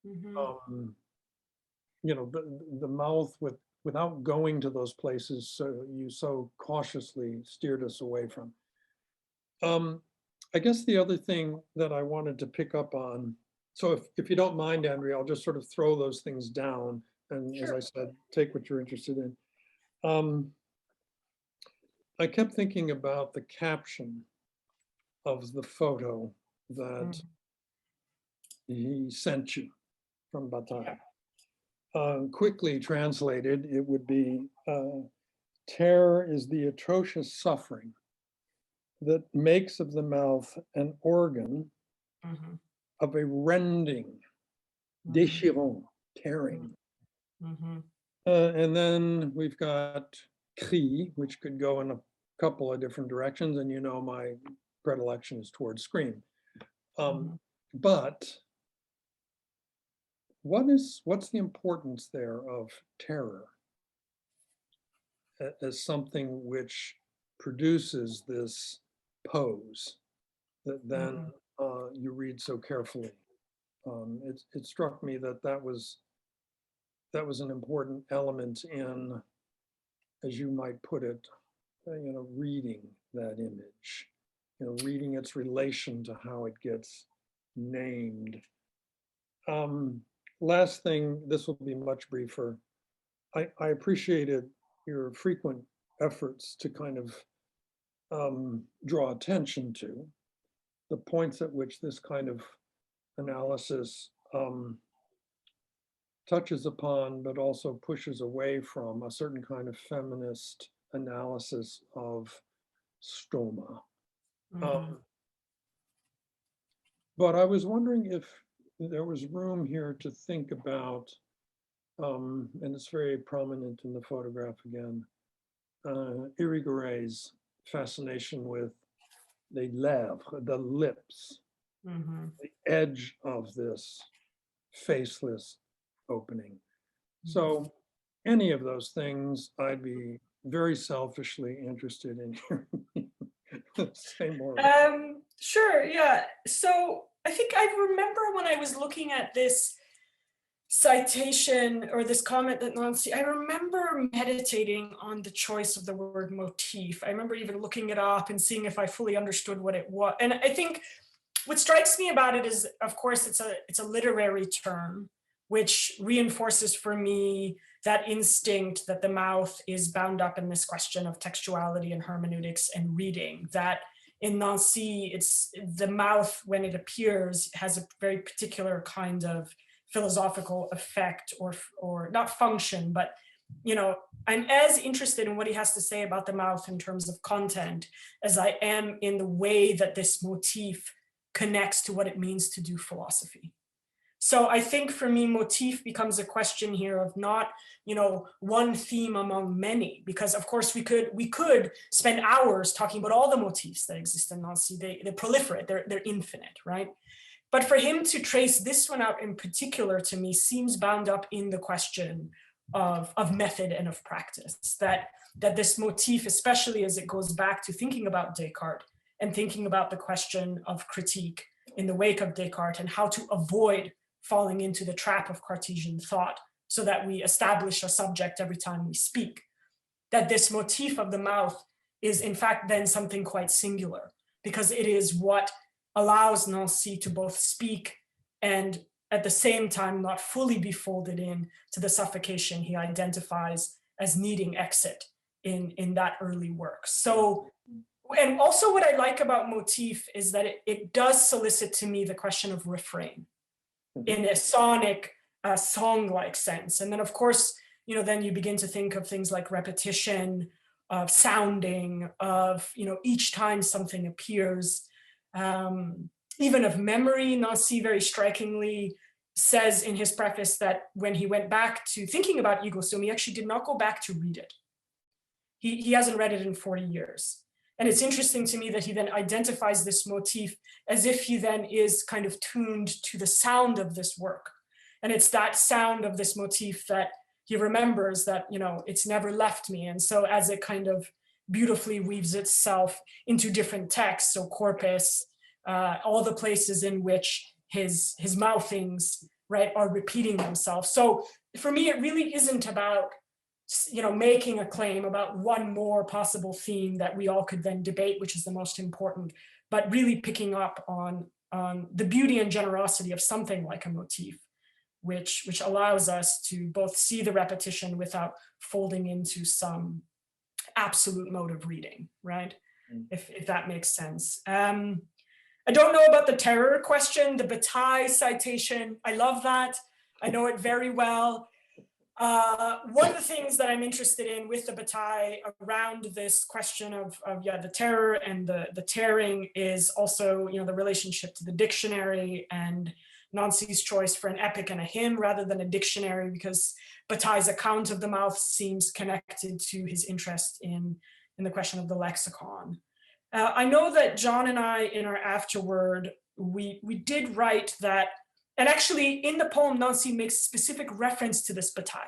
Mhm. the mouth without going to those places. So you so cautiously steered us away from. I guess the other thing that I wanted to pick up on. So if you don't mind, Andrea, I'll just sort of throw those things down. And as I Sure. said, take what you're interested in. I kept thinking about the caption of the photo that Mhm. he sent you from Yeah. Bataille. Quickly translated, it would be terror is the atrocious suffering that makes of the mouth an organ Mhm. of a rending, Mhm. déchirant, tearing. Mhm. And then we've got cri, which could go in a couple of different directions, and my predilection is towards scream. Mhm. But what's the importance there of terror as something which produces this pose that then you read so carefully? It struck me that that was an important element in, as you might put it, reading that image, reading its relation to how it gets named. Last thing, this will be much briefer. I appreciated your frequent efforts to kind of draw attention to the points at which this kind of analysis touches upon, but also pushes away from a certain kind of feminist analysis of stoma. Mhm. But I was wondering if there was room here to think about, and it's very prominent in the photograph again, Irigaray fascination with les lèvres, the lips, Mhm. the edge of this faceless opening. So any of those things, I'd be very selfishly interested in hearing say more about. Sure, yeah. So I think I remember when I was looking at this citation or this comment that Nancy, I remember meditating on the choice of the word motif. I remember even looking it up and seeing if I fully understood what it was. And I think what strikes me about it is, of course, it's a literary term, which reinforces for me that instinct that the mouth is bound up in this question of textuality and hermeneutics and reading. That in Nancy, it's the mouth when it appears has a very particular kind of philosophical effect or not function, but I'm as interested in what he has to say about the mouth in terms of content as I am in the way that this motif connects to what it means to do philosophy. So I think for me, motif becomes a question here of not, one theme among many, because of course we could spend hours talking about all the motifs that exist in Nancy. They proliferate, they're infinite, right? But for him to trace this one out in particular, to me, seems bound up in the question of method and of practice, that this motif, especially as it goes back to thinking about Descartes and thinking about the question of critique in the wake of Descartes and how to avoid falling into the trap of Cartesian thought so that we establish a subject every time we speak, that this motif of the mouth is in fact then something quite singular, because it is what allows Nancy to both speak and at the same time not fully be folded in to the suffocation he identifies as needing exit in that early work. So, and also what I like about motif is that it does solicit to me the question of refrain in a sonic, song-like sense. And then of course, then you begin to think of things like repetition, of sounding, of, each time something appears, even of memory. Nancy very strikingly says in his preface that when he went back to thinking about Ego Sum, he actually did not go back to read it. He hasn't read it in 40 years. And it's interesting to me that he then identifies this motif as if he then is kind of tuned to the sound of this work. And it's that sound of this motif that he remembers that, it's never left me. And so as it kind of beautifully weaves itself into different texts, so corpus, all the places in which his mouthings, right, are repeating themselves. So for me, it really isn't about, making a claim about one more possible theme that we all could then debate, which is the most important, but really picking up on the beauty and generosity of something like a motif, which allows us to both see the repetition without folding into some absolute mode of reading, right? If that makes sense. I don't know about the terror question, the Bataille citation. I love that. I know it very well. One of the things that I'm interested in with the Bataille around this question of the terror and the tearing is also, the relationship to the dictionary and Nancy's choice for an epic and a hymn rather than a dictionary, because Bataille's account of the mouth seems connected to his interest in the question of the lexicon. I know that John and I, in our afterword, we did write that, and actually in the poem, Nancy makes specific reference to this Bataille.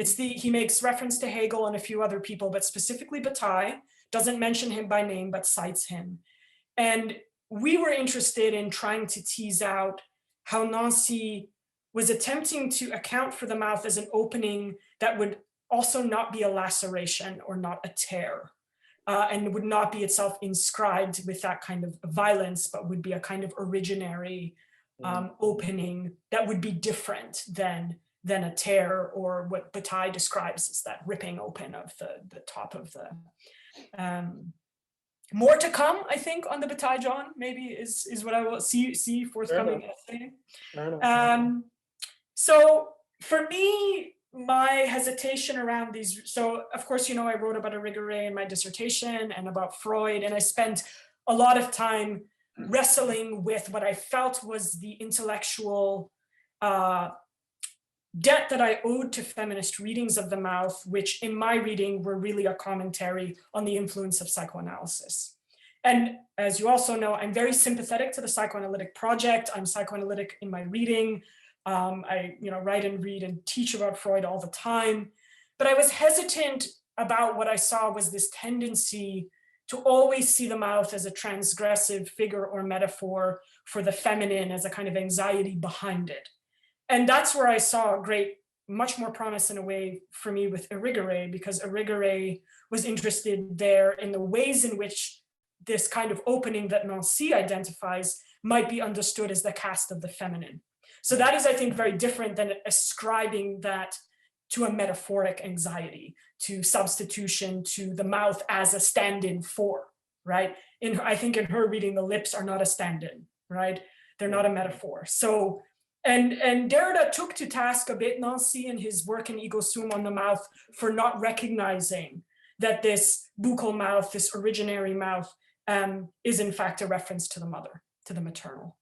He makes reference to Hegel and a few other people, but specifically Bataille, doesn't mention him by name, but cites him. And we were interested in trying to tease out how Nancy was attempting to account for the mouth as an opening that would also not be a laceration or not a tear, and would not be itself inscribed with that kind of violence, but would be a kind of originary opening that would be different than a tear, or what Bataille describes as that ripping open of the top of the. More to come, I think, on the Bataille, John, maybe is what I will see forthcoming essay. So for me, my hesitation around these, so of course, I wrote about Irigaray in my dissertation and about Freud, and I spent a lot of time wrestling with what I felt was the intellectual debt that I owed to feminist readings of the mouth, which in my reading were really a commentary on the influence of psychoanalysis. And as you also know, I'm very sympathetic to the psychoanalytic project. I'm psychoanalytic in my reading. I write and read and teach about Freud all the time. But I was hesitant about what I saw was this tendency to always see the mouth as a transgressive figure or metaphor for the feminine, as a kind of anxiety behind it. And that's where I saw much more promise in a way for me with Irigaray, because Irigaray was interested there in the ways in which this kind of opening that Nancy identifies might be understood as the cast of the feminine. So that is, I think, very different than ascribing that to a metaphoric anxiety, to substitution, to the mouth as a stand-in for, right? I think in her reading, the lips are not a stand-in, right? They're not a metaphor. So, and Derrida took to task a bit Nancy in his work in Ego Sum on the mouth for not recognizing that this buccal mouth, this originary mouth, is in fact a reference to the mother, to the maternal.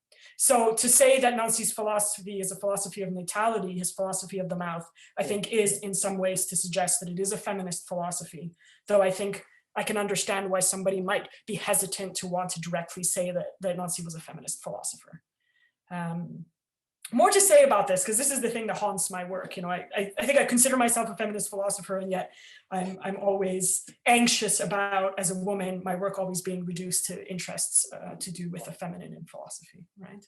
So to say that Nancy's philosophy is a philosophy of natality, his philosophy of the mouth, I think is in some ways to suggest that it is a feminist philosophy, though I think I can understand why somebody might be hesitant to want to directly say that Nancy was a feminist philosopher. More to say about this, because this is the thing that haunts my work. You know, I think I consider myself a feminist philosopher, and yet I'm always anxious about, as a woman, my work always being reduced to interests to do with the feminine in philosophy, right?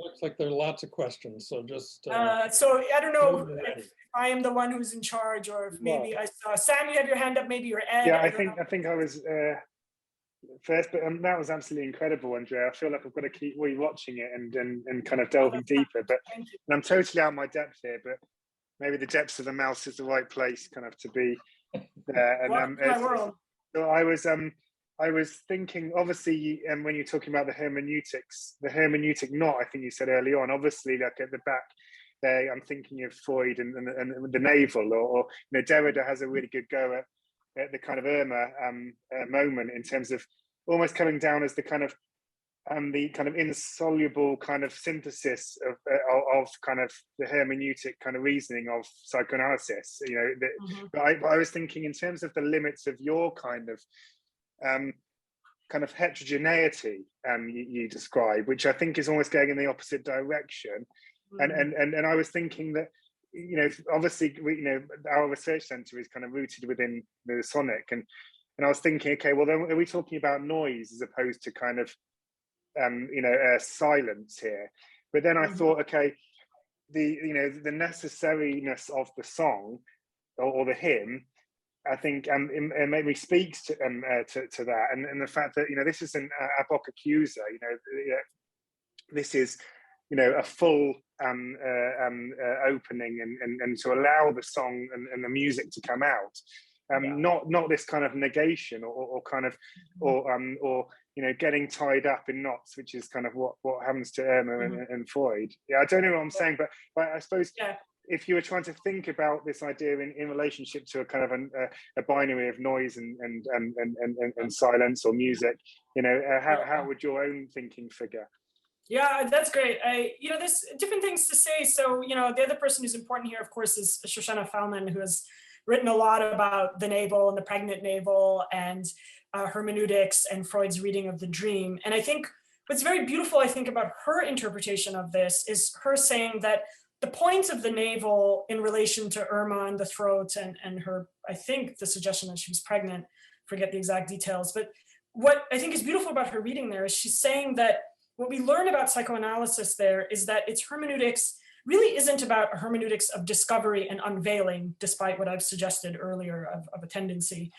Looks like there are lots of questions, so just. So I don't know if I am the one who's in charge, or if maybe I saw Sam, you have your hand up, maybe your Ed. Yeah, I think I was first, but that was absolutely incredible, Andrea. I feel like I've got to keep rewatching it and kind of delving deeper. But and I'm totally out of my depth here, but maybe the depths of the mouse is the right place, kind of, to be there. And so I was thinking, obviously, when you're talking about the hermeneutic knot, I think you said early on, obviously, like at the back there, I'm thinking of Freud and the navel, or you know, Derrida has a really good go at the kind of Irma moment, in terms of almost coming down as the kind of insoluble kind of synthesis of kind of the hermeneutic kind of reasoning of psychoanalysis. You know, but I was thinking in terms of the limits of your kind of heterogeneity you describe, which I think is almost going in the opposite direction. And I was thinking that, you know, obviously our research center is kind of rooted within the sonic, and I was thinking, okay, well then are we talking about noise as opposed to kind of silence here? But then I thought, okay, the necessariness of the song or the hymn, I think it maybe speaks to that, and the fact that, you know, this is an ab hoc accusa, you know, this is, you know, a full opening and to allow the song and the music to come out, not this kind of negation or kind of or you know, getting tied up in knots, which is kind of what happens to Irma and Freud. Yeah, I don't know what I'm saying, but I suppose if you were trying to think about this idea in relationship to a kind of a binary of noise and silence or music, you know, how would your own thinking figure? Yeah, that's great. You know, there's different things to say. So, you know, the other person who's important here, of course, is Shoshana Fallman, who has written a lot about the navel and the pregnant navel and hermeneutics and Freud's reading of the dream. And I think what's very beautiful, I think, about her interpretation of this is her saying that the point of the navel in relation to Irma and the throat and her, I think the suggestion that she was pregnant, forget the exact details, but what I think is beautiful about her reading there is she's saying that what we learn about psychoanalysis there is that its hermeneutics really isn't about a hermeneutics of discovery and unveiling, despite what I've suggested earlier of a tendency.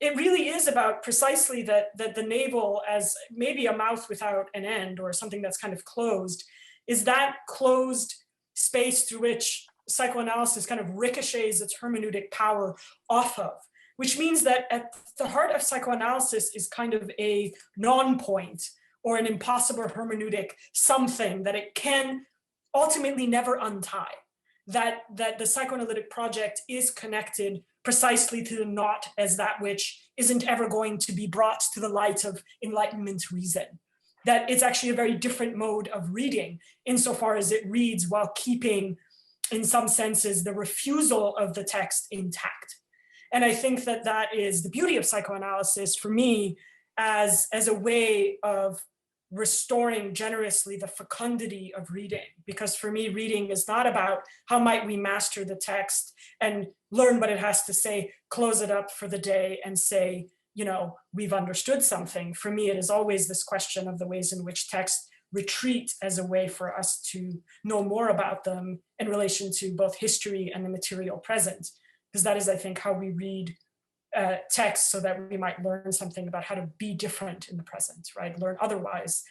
It really is about precisely that the navel, as maybe a mouth without an end or something that's kind of closed, is that closed space through which psychoanalysis kind of ricochets its hermeneutic power off of, which means that at the heart of psychoanalysis is kind of a non-point or an impossible hermeneutic something that it can ultimately never untie, that the psychoanalytic project is connected precisely to the knot as that which isn't ever going to be brought to the light of Enlightenment reason, that it's actually a very different mode of reading insofar as it reads while keeping, in some senses, the refusal of the text intact. And I think that is the beauty of psychoanalysis for me as a way of restoring generously the fecundity of reading. Because for me, reading is not about how might we master the text and learn what it has to say, close it up for the day and say, you know, we've understood something. For me, it is always this question of the ways in which texts retreat as a way for us to know more about them in relation to both history and the material present. Because that is, I think, how we read text, so that we might learn something about how to be different in the present, right? Learn otherwise,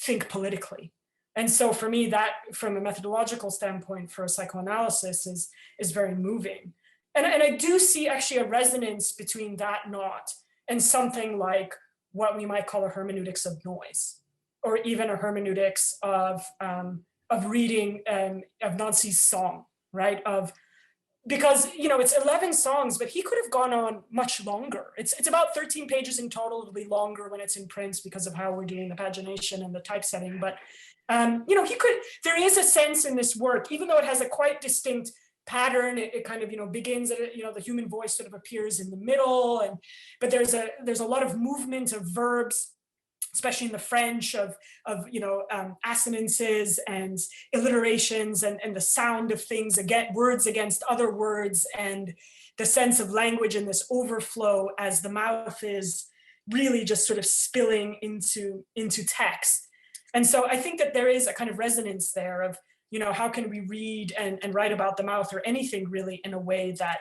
think politically. And so for me, that from a methodological standpoint for psychoanalysis is very moving. And I do see actually a resonance between that knot and something like what we might call a hermeneutics of noise, or even a hermeneutics of reading of Nancy's song, right? Of because, you know, it's 11 songs, but he could have gone on much longer. It's about 13 pages in total. It'll be longer when it's in print because of how we're doing the pagination and the typesetting. But, you know, there is a sense in this work, even though it has a quite distinct pattern, it kind of, you know, begins at, you know, the human voice sort of appears in the middle, but there's a lot of movement of verbs, especially in the French, of you know, assonances and alliterations and the sound of things, words against other words, and the sense of language in this overflow as the mouth is really just sort of spilling into text. And so I think that there is a kind of resonance there of, you know, how can we read and write about the mouth or anything really in a way that,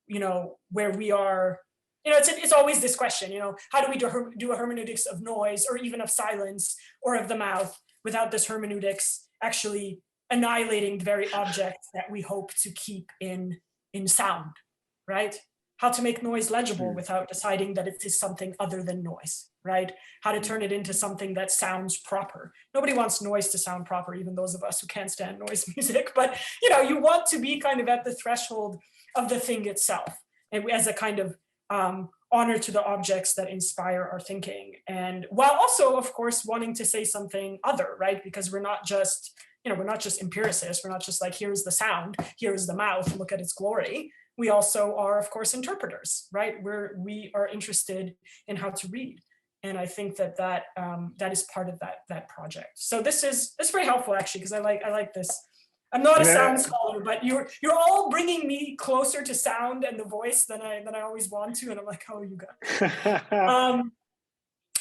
you know, where we are, you know, it's always this question, you know, how do we do a hermeneutics of noise or even of silence or of the mouth without this hermeneutics actually annihilating the very object that we hope to keep in sound, right? How to make noise legible without deciding that it is something other than noise, right? How to turn it into something that sounds proper. Nobody wants noise to sound proper, even those of us who can't stand noise music, but, you know, you want to be kind of at the threshold of the thing itself, and as a kind of honor to the objects that inspire our thinking. And while also, of course, wanting to say something other, right? Because we're not just, you know, we're not just empiricists. We're not just like, here's the sound, here's the mouth, look at its glory. We also are, of course, interpreters, right? We are interested in how to read. And I think that is part of that project. So that's very helpful, actually, because I like this. I'm not a sound scholar, but you're all bringing me closer to sound and the voice than I always want to, and I'm like, oh, you guys.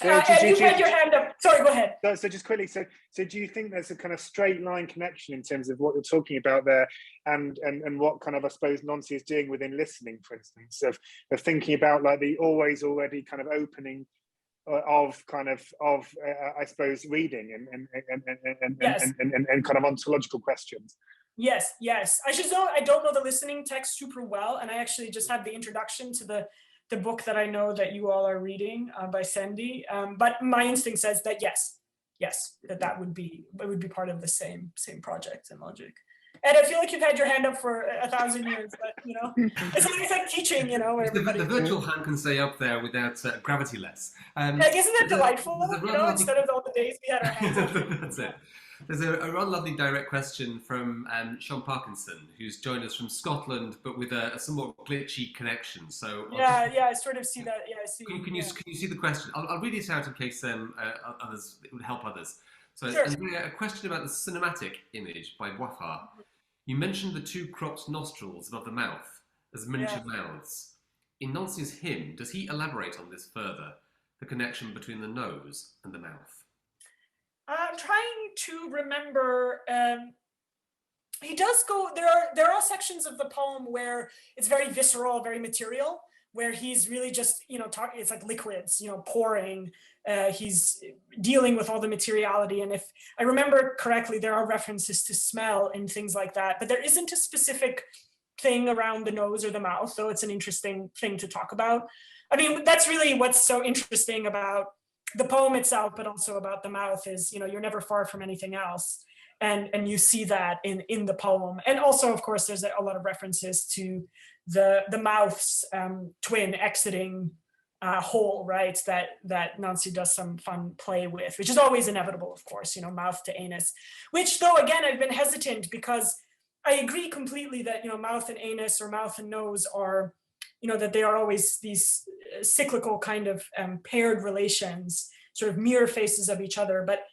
And you've had your hand up. Sorry, go ahead. So just quickly, so do you think there's a kind of straight line connection in terms of what you're talking about there, and what kind of, I suppose, Nancy is doing within listening, for instance, of thinking about like the always already kind of opening of I suppose reading and kind of ontological questions. Yes. I don't know the listening text super well, and I actually just had the introduction to the book that I know that you all are reading by Sandy. But my instinct says that yes, that would be part of the same project and logic. And I feel like you've had your hand up for 1,000 years, but you know, it's like teaching, you know. Where the virtual hand can stay up there without gravity-less. Isn't that delightful? You know, instead of all the days we had our hands up. That's it. There's a rather lovely direct question from Sean Parkinson, who's joined us from Scotland, but with a somewhat glitchy connection. So I sort of see that. Yeah, I see. Can you see the question? I'll read it out in case others, it would help others. So, sure. Andrea, a question about the cinematic image by Buccal. You mentioned the two cropped nostrils above the mouth as miniature mouths. In Nancy's hymn, does he elaborate on this further, the connection between the nose and the mouth? I'm trying to remember. He does go. There are sections of the poem where it's very visceral, very material, where he's really just, you know, talking. It's like liquids, you know, pouring. He's dealing with all the materiality, and if I remember correctly, there are references to smell and things like that. But there isn't a specific thing around the nose or the mouth, so it's an interesting thing to talk about. I mean, that's really what's so interesting about the poem itself, but also about the mouth is, you know, you're never far from anything else. And you see that in the poem. And also, of course, there's a lot of references to the mouth's twin exiting hole, right? That Nancy does some fun play with, which is always inevitable, of course, you know, mouth to anus, which though, again, I've been hesitant because I agree completely that, you know, mouth and anus or mouth and nose are, you know, that they are always these cyclical kind of paired relations, sort of mirror faces of each other. But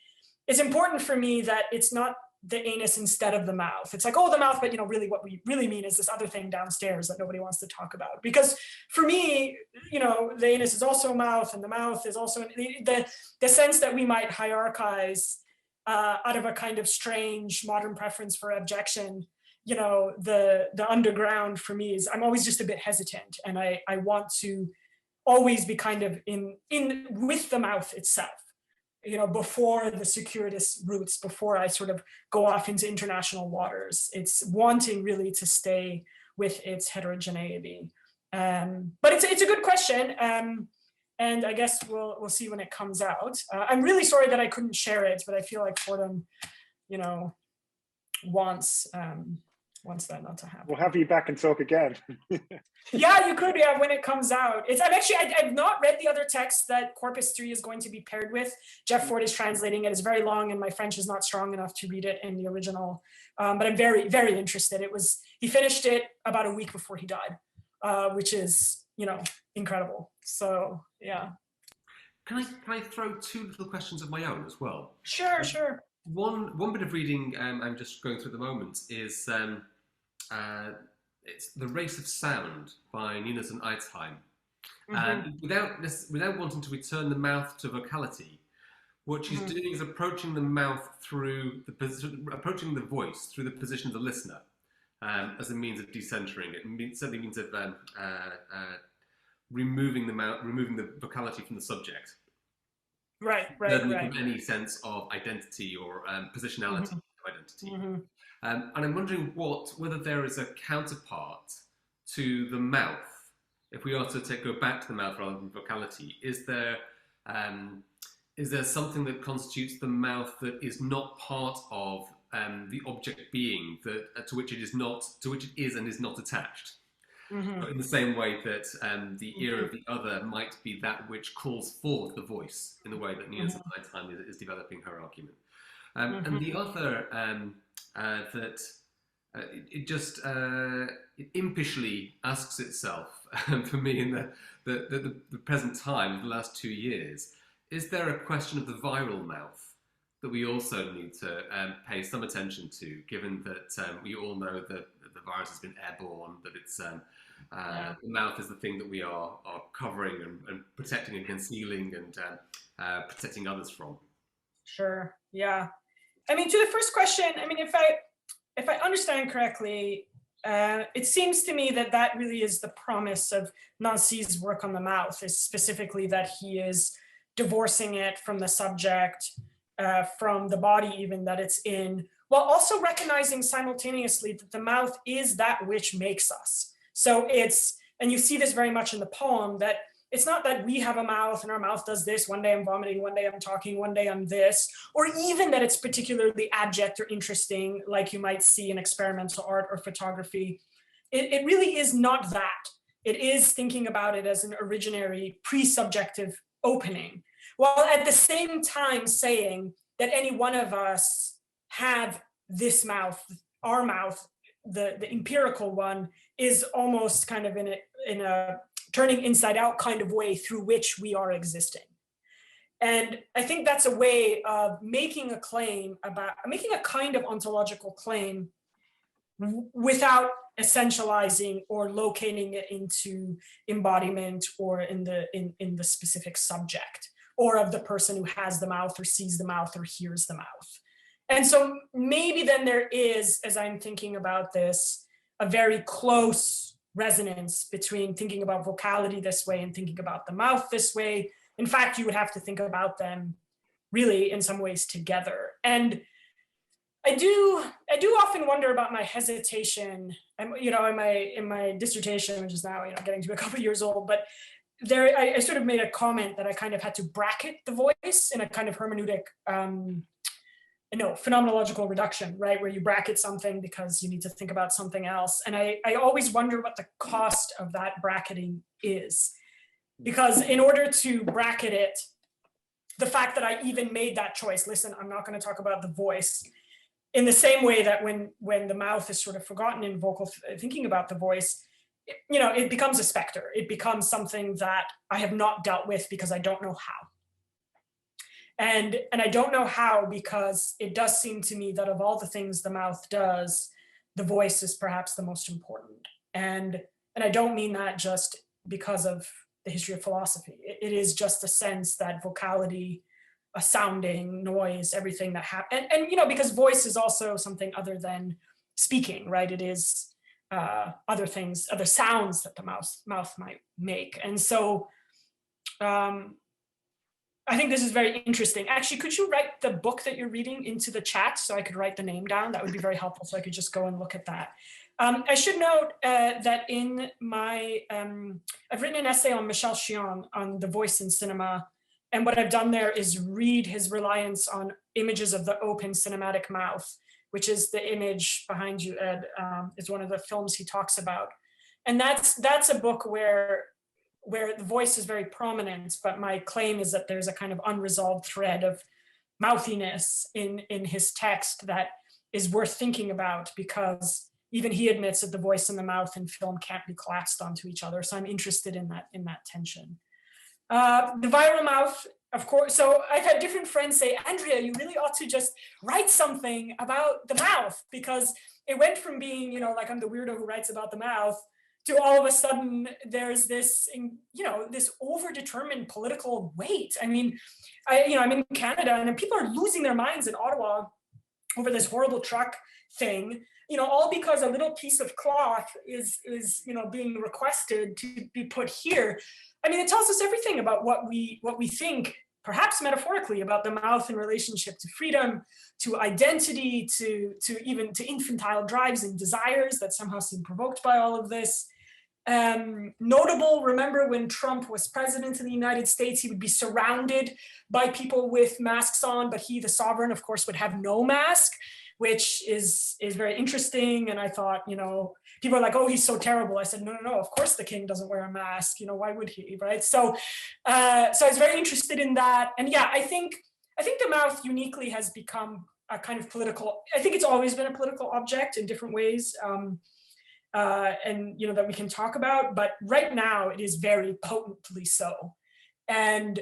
it's important for me that it's not the anus instead of the mouth. It's like, oh, the mouth, but, you know, really what we really mean is this other thing downstairs that nobody wants to talk about. Because for me, you know, the anus is also a mouth, and the mouth is also the sense that we might hierarchize out of a kind of strange modern preference for abjection. You know, the underground for me is, I'm always just a bit hesitant, and I want to always be kind of in with the mouth itself, you know, before the circuitous routes, before I sort of go off into international waters. It's wanting really to stay with its heterogeneity. But it's a good question, and I guess we'll see when it comes out. I'm really sorry that I couldn't share it, but I feel like Fordham, you know, wants that not to happen. We'll have you back and talk again. Yeah, you could, yeah, when it comes out. I've not read the other text that Corpus 3 is going to be paired with. Jeff Ford is translating it. It's very long and my French is not strong enough to read it in the original. But I'm very, very interested. He finished it about a week before he died, which is, incredible. So, yeah. Can I throw two little questions of my own as well? Sure. One bit of reading I'm just going through at the moment is it's The Race of Sound by Ninas and Eitzheim. And without wanting to return the mouth to vocality, what she's doing is approaching the mouth through approaching the voice through the position of the listener as a means of decentering it. Certainly means of removing the vocality from the subject. Right. From any sense of identity or positionality of identity. And I'm wondering whether there is a counterpart to the mouth. If we are to go back to the mouth rather than vocality, is there something that constitutes the mouth that is not part of the object being to which it is and is not attached? In the same way that the ear of the other might be that which calls forth the voice, in the way that Ninas Eitzheim is developing her argument. And the other that it impishly asks itself, for me in the present time, the last 2 years, is there a question of the viral mouth that we also need to pay some attention to, given that we all know that the virus has been airborne, that it's the mouth is the thing that we are covering and protecting and concealing and protecting others from. Sure. Yeah. To the first question, if I understand correctly, it seems to me that really is the promise of Nancy's work on the mouth, is specifically that he is divorcing it from the subject, from the body even that it's in, while also recognizing simultaneously that the mouth is that which makes us. So and you see this very much in the poem, that it's not that we have a mouth and our mouth does this, one day I'm vomiting, one day I'm talking, one day I'm this, or even that it's particularly abject or interesting, like you might see in experimental art or photography. It really is not that. It is thinking about it as an originary pre-subjective opening, while at the same time saying that any one of us have this mouth, our mouth, the empirical one, is almost kind of in a turning inside out kind of way through which we are existing. And I think that's a way of making a kind of ontological claim without essentializing or locating it into embodiment or in the specific subject, or of the person who has the mouth or sees the mouth or hears the mouth. And so maybe then there is, as I'm thinking about this, a very close resonance between thinking about vocality this way and thinking about the mouth this way. In fact, you would have to think about them really in some ways together. And I do often wonder about my hesitation, and in my dissertation, which is now getting to be a couple of years old, but I sort of made a comment that I kind of had to bracket the voice in a kind of hermeneutic phenomenological reduction, right? Where you bracket something because you need to think about something else. And I always wonder what the cost of that bracketing is. Because in order to bracket it, the fact that I even made that choice, listen, I'm not going to talk about the voice, in the same way that when the mouth is sort of forgotten in vocal thinking about the voice, it becomes a specter. It becomes something that I have not dealt with because I don't know how. And I don't know how, because it does seem to me that of all the things the mouth does, the voice is perhaps the most important. And I don't mean that just because of the history of philosophy. It is just a sense that vocality, a sounding, noise, everything that happens, and because voice is also something other than speaking, right? It is other things, other sounds that the mouth might make. And so I think this is very interesting. Actually, could you write the book that you're reading into the chat so I could write the name down? That would be very helpful, so I could just go and look at that. I should note that in my, I've written an essay on Michel Chion on the voice in cinema. And what I've done there is read his reliance on images of the open cinematic mouth which is the image behind you, Ed, is one of the films he talks about. And that's a book where the voice is very prominent, but my claim is that there's a kind of unresolved thread of mouthiness in his text that is worth thinking about, because even he admits that the voice and the mouth in film can't be collapsed onto each other. So I'm interested in that tension. The viral mouth, of course. So I've had different friends say, Andrea, you really ought to just write something about the mouth, because it went from being, you know, like I'm the weirdo who writes about the mouth, to all of a sudden there's this, you know, this overdetermined political weight. I mean, I'm in Canada, and people are losing their minds in Ottawa over this horrible truck thing, you know, all because a little piece of cloth is you know, being requested to be put here. I mean, it tells us everything about what we think, perhaps metaphorically, about the mouth in relationship to freedom, to identity, to even to infantile drives and desires that somehow seem provoked by all of this. Notable, remember when Trump was president of the United States, he would be surrounded by people with masks on, but he, the sovereign, of course, would have no mask, which is very interesting. And I thought, you know, people are like, oh, he's so terrible. I said, no, of course the king doesn't wear a mask. You know, why would he, right? So I was very interested in that. And yeah, I think the mouth uniquely has become a kind of political, I think it's always been a political object in different ways. And, you know, that we can talk about, but right now it is very potently so. And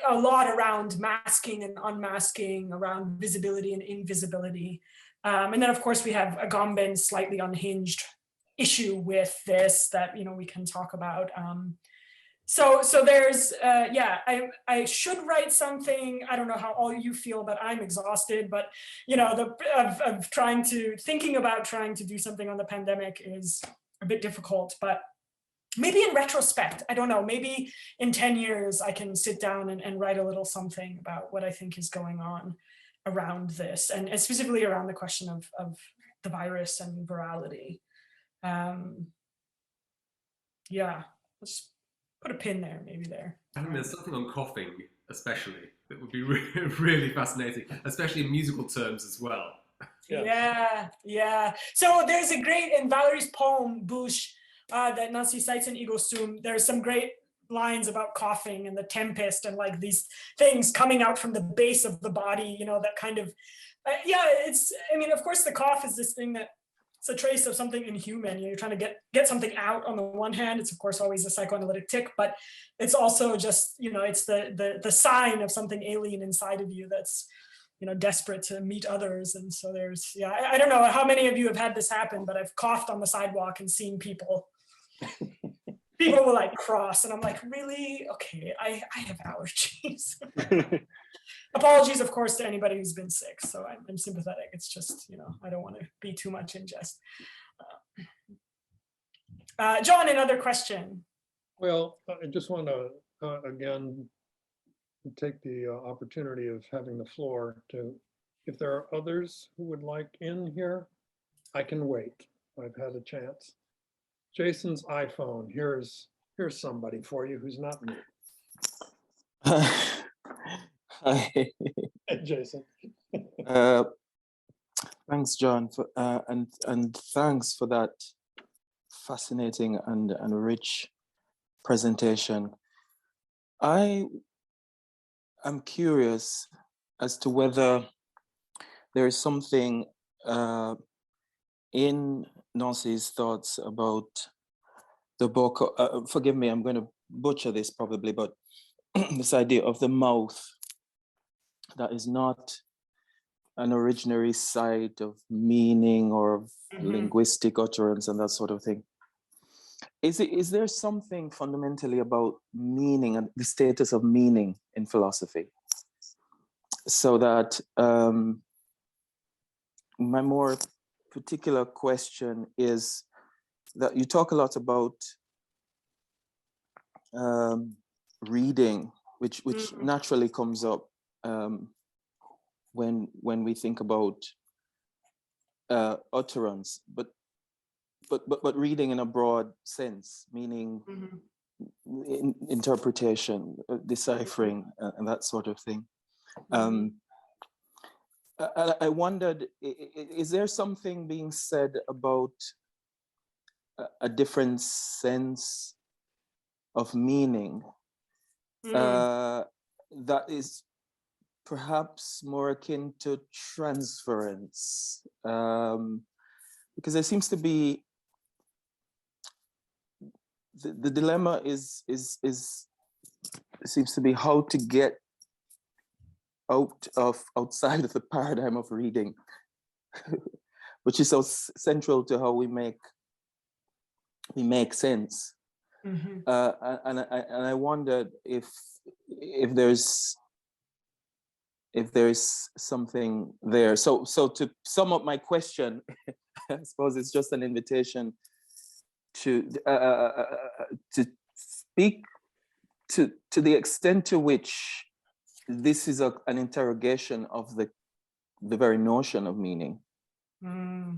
a lot around masking and unmasking, around visibility and invisibility. And then of course we have Agamben's slightly unhinged issue with this that, you know, we can talk about. So there's, yeah, I should write something. I don't know how all you feel, but I'm exhausted. But, you know, thinking about trying to do something on the pandemic is a bit difficult, but maybe in retrospect, I don't know, maybe in 10 years, I can sit down and write a little something about what I think is going on around this, and specifically around the question of the virus and virality. Yeah, let's put a pin there, maybe there. I mean, there's something on coughing, especially, that would be really fascinating, especially in musical terms as well. Yeah. So there's a great, in Valerie's poem, Bouche, that Nancy cites in Ego Sum, there's some great lines about coughing and the tempest and like these things coming out from the base of the body, you know, that kind of, yeah, it's, I mean, of course the cough is this thing that it's a trace of something inhuman. You're trying to get something out on the one hand. It's of course always a psychoanalytic tick, but it's also just, you know, it's the sign of something alien inside of you that's, you know, desperate to meet others. And so there's, yeah, I don't know how many of you have had this happen, but I've coughed on the sidewalk and seen people will like cross, and I'm like, really? Okay, I have allergies. Apologies, of course, to anybody who's been sick. So I'm sympathetic. It's just, you know, I don't want to be too much in jest. John, another question. Well, I just want to, again, take the opportunity of having the floor to, if there are others who would like in here, I can wait. I've had a chance. Jason's iPhone, here's somebody for you who's not me. Hi. Hey, Jason. Thanks, John, and thanks for that fascinating and rich presentation. I am curious as to whether there is something in Nancy's thoughts about the book. Forgive me, I'm going to butcher this probably, but this idea of the mouth that is not an originary site of meaning or of linguistic utterance and that sort of thing. Is there something fundamentally about meaning and the status of meaning in philosophy? So that my more particular question is that you talk a lot about reading, which naturally comes up when we think about utterance, but reading in a broad sense, meaning interpretation, deciphering, and that sort of thing. I wondered, is there something being said about a different sense of meaning that is perhaps more akin to transference? Because there seems to be, the dilemma seems to be how to get outside of the paradigm of reading, which is so central to how we make sense. Mm-hmm. And I wondered if there's something there. So to sum up my question, I suppose it's just an invitation to speak to the extent to which this is an interrogation of the very notion of meaning. Mm-hmm.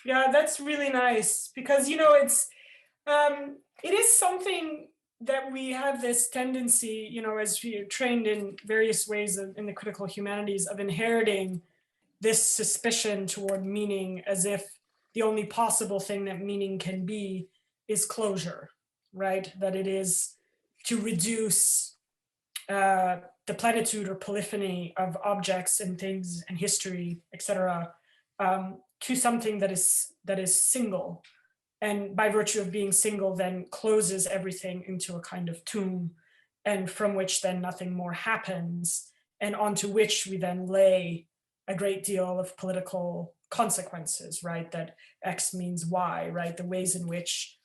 Yeah, that's really nice, because it is something that we have this tendency, as we are trained in various ways in the critical humanities, of inheriting this suspicion toward meaning as if the only possible thing that meaning can be is closure, right? That it is to reduce the plenitude or polyphony of objects and things and history, etc., to something that is single, and by virtue of being single then closes everything into a kind of tomb, and from which then nothing more happens, and onto which we then lay a great deal of political consequences, right? That X means Y, right? The ways in which,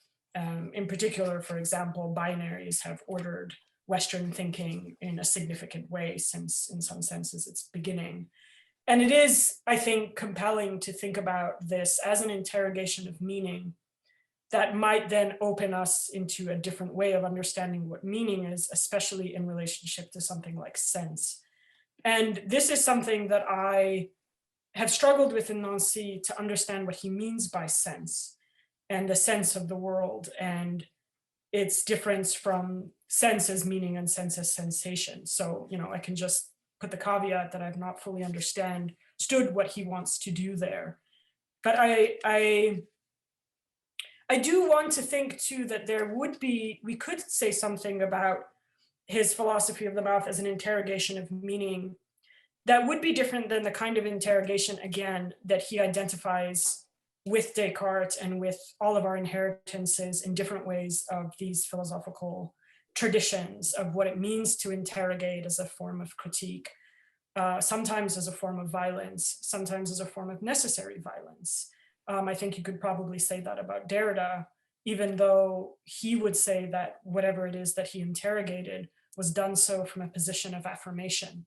in particular, for example, binaries have ordered Western thinking in a significant way since, in some senses, its beginning. And it is, I think, compelling to think about this as an interrogation of meaning that might then open us into a different way of understanding what meaning is, especially in relationship to something like sense. And this is something that I have struggled with in Nancy, to understand what he means by sense and the sense of the world and its difference from sense as meaning and sense as sensation. So, I can just put the caveat that I've not fully understood what he wants to do there. But I do want to think too that we could say something about his philosophy of the mouth as an interrogation of meaning that would be different than the kind of interrogation, again, that he identifies with Descartes and with all of our inheritances in different ways of these philosophical traditions of what it means to interrogate as a form of critique, sometimes as a form of violence, sometimes as a form of necessary violence. I think you could probably say that about Derrida, even though he would say that whatever it is that he interrogated was done so from a position of affirmation.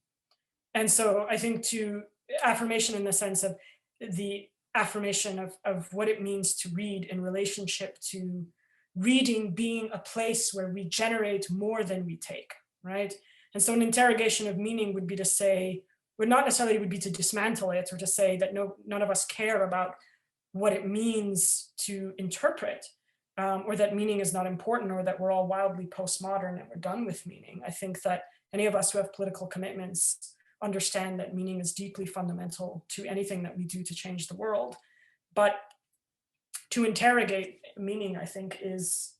And so I think to affirmation in the sense of the affirmation of what it means to read in relationship to reading being a place where we generate more than we take, right? And so an interrogation of meaning would be to say, or not necessarily would be to dismantle it, or to say that none of us care about what it means to interpret, or that meaning is not important, or that we're all wildly postmodern and we're done with meaning. I think that any of us who have political commitments understand that meaning is deeply fundamental to anything that we do to change the world. But to interrogate meaning, I think, is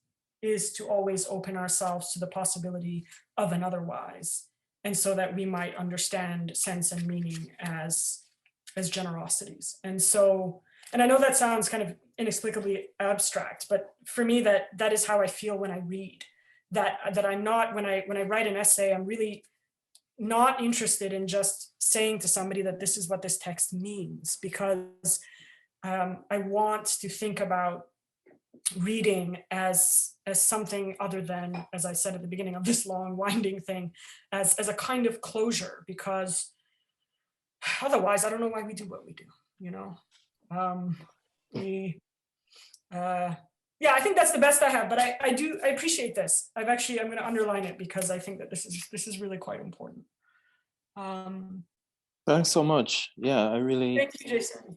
to always open ourselves to the possibility of an otherwise, and so that we might understand sense and meaning as generosities. And so, and I know that sounds kind of inexplicably abstract, but for me, that is how I feel when I read. That I'm not, when I write an essay, I'm really not interested in just saying to somebody that this is what this text means, because I want to think about reading as something other than, as I said at the beginning of this long winding thing, as a kind of closure, because otherwise I don't know why we do what we do, yeah, I think that's the best I have, but I appreciate this. I'm going to underline it because I think that this is really quite important. Thanks so much. Yeah, I really. Thank you, Jason.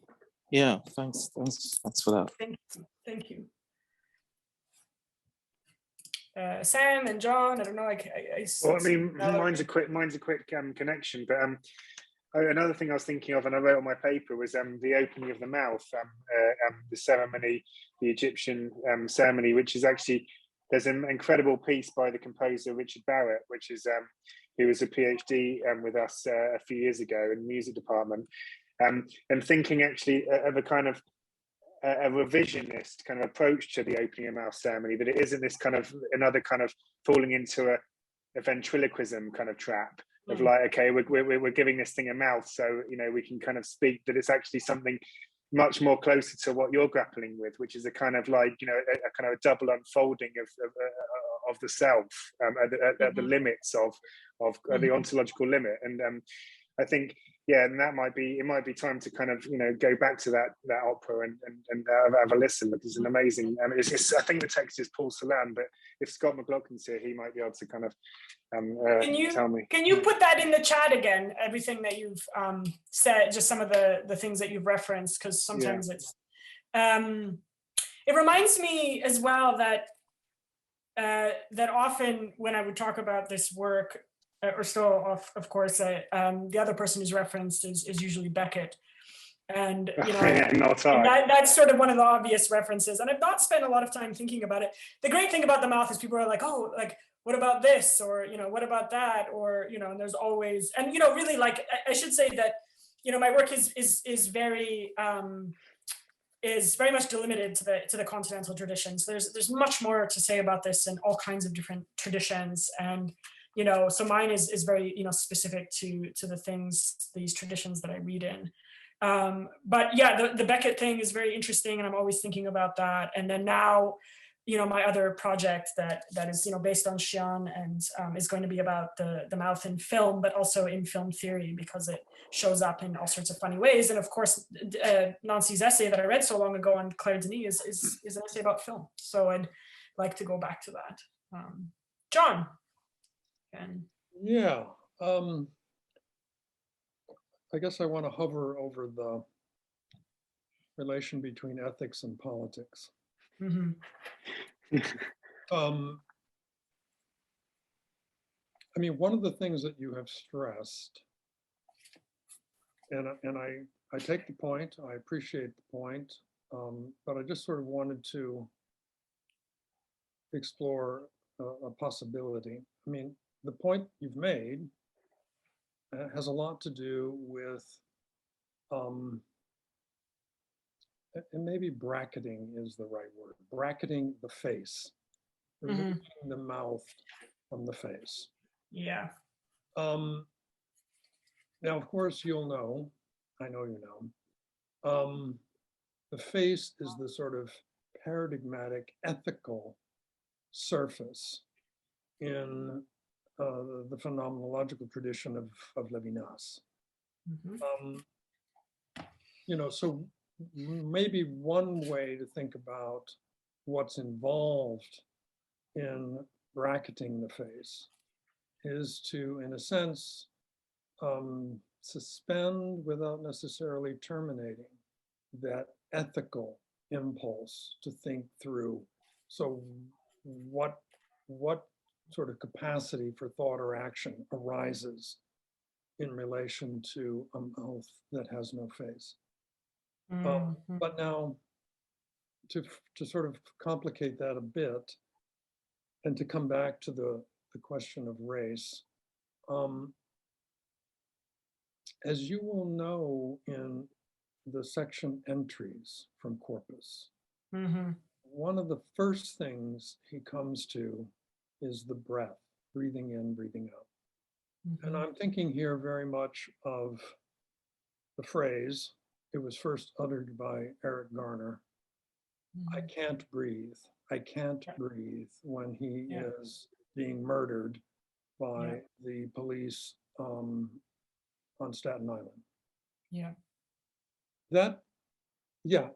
Yeah, thanks for that. Thank you. Sam and John, I don't know. Well, I mean, mine's a quick connection, but another thing I was thinking of, and I wrote on my paper, was the opening of the mouth, the ceremony, the Egyptian ceremony, which is actually, there's an incredible piece by the composer Richard Barrett, which is who was a PhD with us a few years ago in the music department, and thinking actually of a kind of a revisionist kind of approach to the opening of mouth ceremony, that it isn't this kind of another kind of falling into a ventriloquism kind of trap of like, okay, we're giving this thing a mouth, so you know we can kind of speak, that it's actually something much more closer to what you're grappling with, which is a kind of like, you know, a kind of a double unfolding of the self at the limits of the ontological limit. And I think, yeah, and it might be time to kind of, you know, go back to that opera and have a listen, because it's an amazing. I mean, I think the text is Paul Celan, but if Scott McLaughlin's here, he might be able to kind of tell me. Can you put that in the chat again? Everything that you've said, just some of the things that you've referenced, because sometimes it's. It reminds me as well that that often when I would talk about this work, or still, of course, the other person who's referenced is usually Beckett. And, you know, that's sort of one of the obvious references. And I've not spent a lot of time thinking about it. The great thing about the mouth is people are like, oh, like, what about this? Or, you know, what about that? Or, you know, and there's always, and, you know, really, like, I should say that, you know, my work is very much delimited to the continental traditions. There's much more to say about this in all kinds of different traditions. And, you know, so mine is very, you know, specific to the things, these traditions that I read in. But yeah, the Beckett thing is very interesting, and I'm always thinking about that. And then now, you know, my other project that is, you know, based on Xi'an and is going to be about the mouth in film, but also in film theory, because it shows up in all sorts of funny ways. And of course, Nancy's essay that I read so long ago on Claire Denis is an essay about film. So I'd like to go back to that. John. Yeah, I guess I want to hover over the relation between ethics and politics. Mm-hmm. I mean, one of the things that you have stressed, and I take the point, I appreciate the point, but I just sort of wanted to explore a possibility. I mean, the point you've made has a lot to do with, and maybe bracketing is the right word, bracketing the face, removing the mouth from the face. Yeah. Now, of course, you'll know, I know you know, the face is the sort of paradigmatic ethical surface in the phenomenological tradition of Levinas. You know, so maybe one way to think about what's involved in bracketing the face is to, in a sense, suspend without necessarily terminating that ethical impulse to think through. So what sort of capacity for thought or action arises in relation to a mouth that has no face? But now, to sort of complicate that a bit, and to come back to the question of race, as you will know in the section entries from corpus, one of the first things he comes to is the breath, breathing in, breathing out. And I'm thinking here very much of the phrase, it was first uttered by Eric Garner, I can't breathe. I can't breathe, when he is being murdered by the police on Staten Island. That,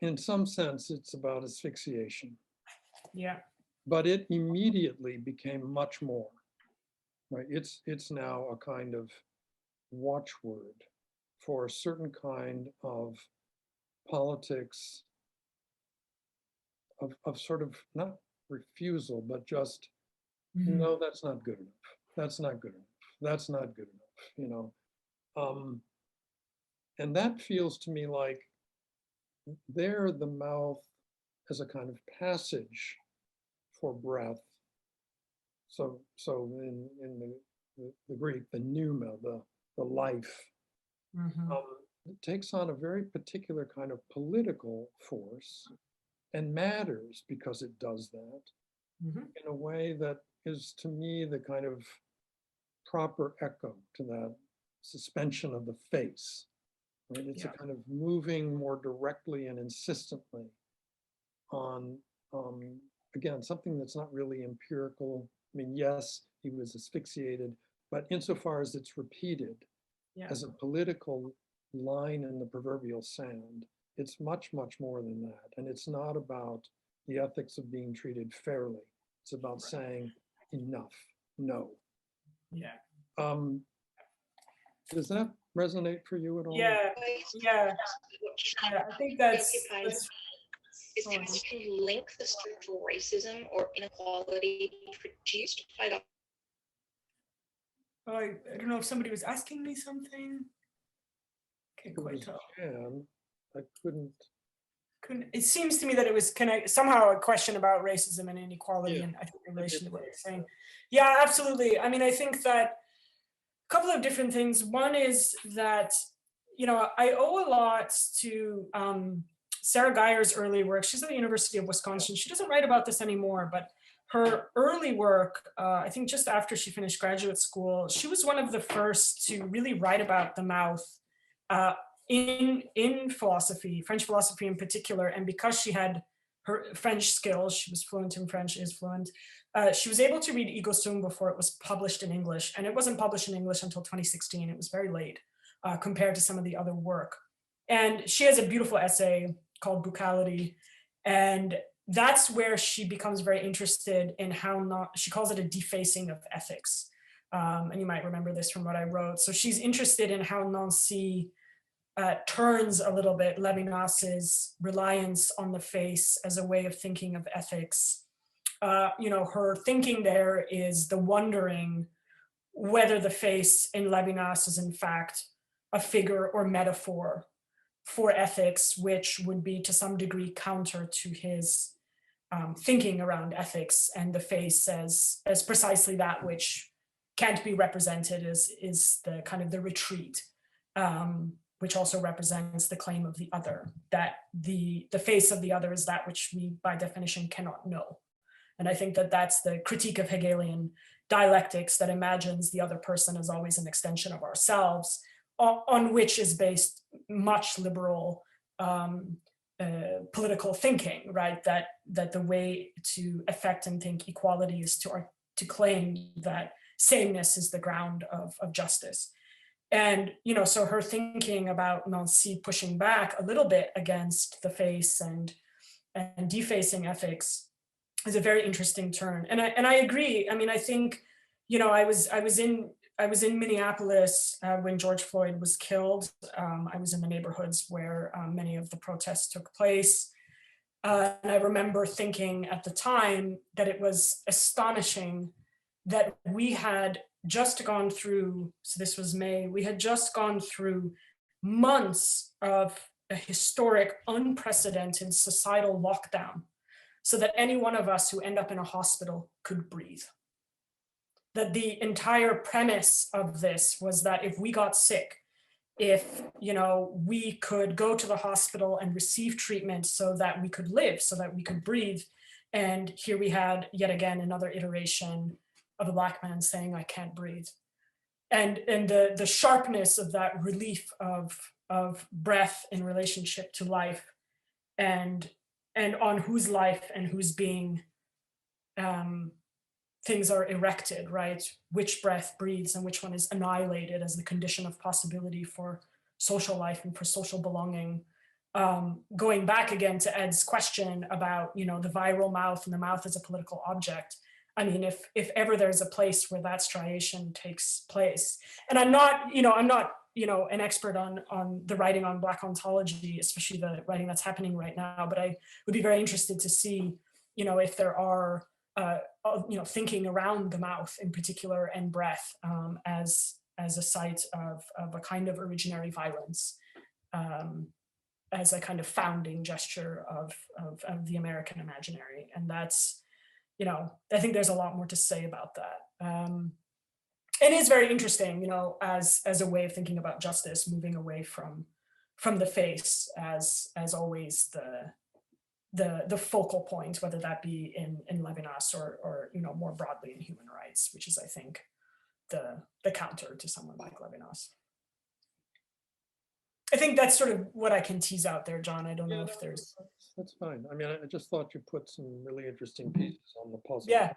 in some sense, it's about asphyxiation. But it immediately became much more, right? It's now a kind of watchword for a certain kind of politics of sort of not refusal, but just No, that's not good enough. That's not good enough. That's not good enough, you know. And that feels to me like there the mouth as a kind of passage for breath. So in the Greek, the pneuma, the life, it takes on a very particular kind of political force and matters because it does that in a way that is to me the kind of proper echo to that suspension of the face. Right? It's a kind of moving more directly and insistently on, again, something that's not really empirical. I mean, yes, he was asphyxiated, but insofar as it's repeated as a political line in the proverbial sand, it's much, much more than that. And it's not about the ethics of being treated fairly. It's about saying enough, no. Yeah. Does that resonate for you at all? Yeah. I think that's is trying to link the structural racism or inequality produced by the. I don't know if somebody was asking me something. Can't quite tell. I couldn't. It seems to me that it was somehow a question about racism and inequality, and I think in relation to what you're saying. Yeah, absolutely. I mean, I think that a couple of different things. One is that, you know, I owe a lot to Sarah Geyer's early work. She's at the University of Wisconsin. She doesn't write about this anymore, but her early work, I think just after she finished graduate school, she was one of the first to really write about the mouth in philosophy, French philosophy in particular. And because she had her French skills, she was fluent in French, is fluent, she was able to read Ego Sum before it was published in English. And it wasn't published in English until 2016. It was very late compared to some of the other work. And she has a beautiful essay called Buccality. And that's where she becomes very interested in how she calls it a defacing of ethics. And you might remember this from what I wrote. So she's interested in how Nancy turns a little bit Levinas's reliance on the face as a way of thinking of ethics. You know, her thinking there is the wondering whether the face in Levinas is in fact a figure or metaphor for ethics, which would be to some degree counter to his thinking around ethics, and the face as precisely that which can't be represented is the kind of the retreat, which also represents the claim of the other, that the face of the other is that which we by definition cannot know. And I think that that's the critique of Hegelian dialectics that imagines the other person as always an extension of ourselves, on which is based much liberal political thinking, right? That the way to affect and think equality is to claim that sameness is the ground of justice. And, you know, so her thinking about Nancy pushing back a little bit against the face and defacing ethics is a very interesting turn. And I agree. I mean, I think, you know, I was in Minneapolis when George Floyd was killed. I was in the neighborhoods where many of the protests took place. And I remember thinking at the time that it was astonishing that we had just gone through, so this was May, we had just gone through months of a historic, unprecedented societal lockdown so that any one of us who end up in a hospital could breathe. That the entire premise of this was that if we got sick, if, you know, we could go to the hospital and receive treatment so that we could live, so that we could breathe. And here we had yet again another iteration of a Black man saying, I can't breathe. And the sharpness of that relief of breath in relationship to life, and on whose life and whose being things are erected, right? Which breath breathes and which one is annihilated as the condition of possibility for social life and for social belonging. Going back again to Ed's question about, you know, the viral mouth and the mouth as a political object. I mean, if ever there's a place where that striation takes place, and I'm not an expert on the writing on Black ontology, especially the writing that's happening right now, but I would be very interested to see, you know, if there are thinking around the mouth in particular, and breath as a site of a kind of originary violence, as a kind of founding gesture of the American imaginary. And that's, I think there's a lot more to say about that. It is very interesting, as a way of thinking about justice, moving away from the face as always the focal point, whether that be in Levinas or more broadly in human rights, which is, I think, the counter to someone like Levinas. I think that's sort of what I can tease out there, John. I don't know if there's. That's fine. I mean, I just thought you put some really interesting pieces on the puzzle. Yeah,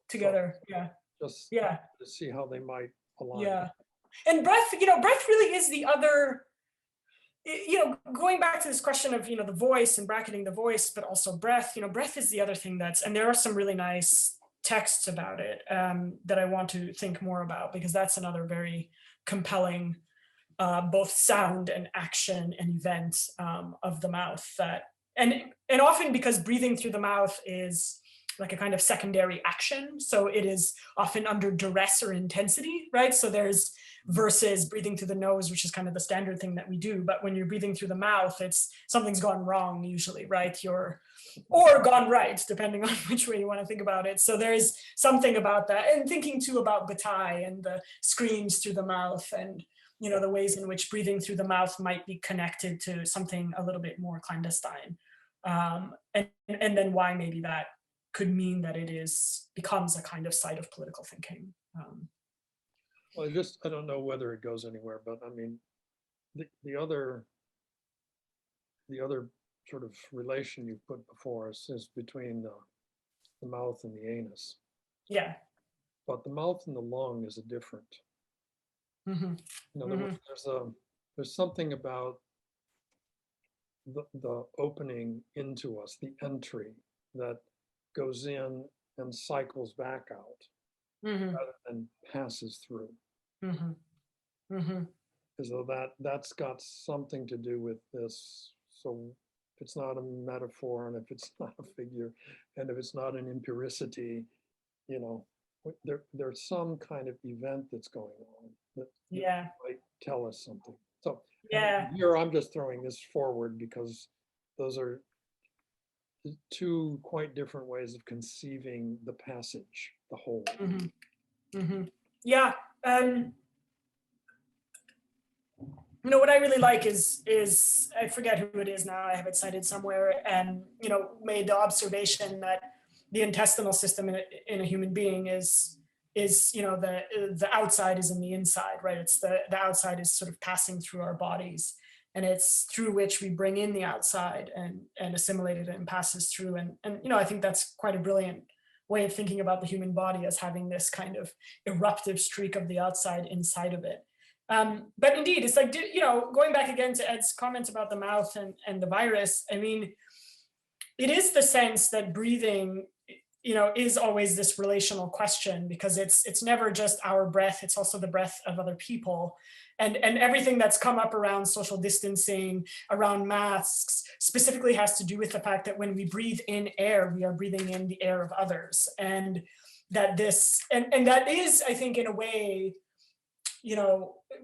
together. Yeah. Just Yeah. to see how they might align. Yeah. And breath, breath really is the other, going back to this question of, the voice and bracketing the voice, but also breath, breath is the other thing and there are some really nice texts about it that I want to think more about, because that's another very compelling both sound and action and event of the mouth and often because breathing through the mouth is like a kind of secondary action. So it is often under duress or intensity, right? So there's versus breathing through the nose, which is kind of the standard thing that we do. But when you're breathing through the mouth, it's something's gone wrong usually, right? Or gone right, depending on which way you want to think about it. So there's something about that. And thinking too about Bataille and the screams through the mouth and, the ways in which breathing through the mouth might be connected to something a little bit more clandestine. And then why maybe that could mean that it becomes a kind of site of political thinking. Well, I don't know whether it goes anywhere, but I mean, the other sort of relation you've put before us is between the mouth and the anus. Yeah. But the mouth and the lung is a different. Mm-hmm. In other words, there's something about the opening into us, the entry that goes in and cycles back out rather than passes through. As though that's got something to do with this. So if it's not a metaphor, and if it's not a figure, and if it's not an empiricity, there's some kind of event that's going on that might tell us something. So here I'm just throwing this forward because those are two quite different ways of conceiving the passage, the whole. Yeah. What I really like is I forget who it is now, I have it cited somewhere, and made the observation that the intestinal system in a human being is the outside is in the inside, right? It's the outside is sort of passing through our bodies, and it's through which we bring in the outside and assimilate it and passes through. And I think that's quite a brilliant way of thinking about the human body as having this kind of eruptive streak of the outside inside of it. But indeed, it's like, going back again to Ed's comment about the mouth and the virus, I mean, it is the sense that breathing, is always this relational question, because it's never just our breath, it's also the breath of other people. And everything that's come up around social distancing, around masks, specifically has to do with the fact that when we breathe in air, we are breathing in the air of others. And that and that is, I think, in a way,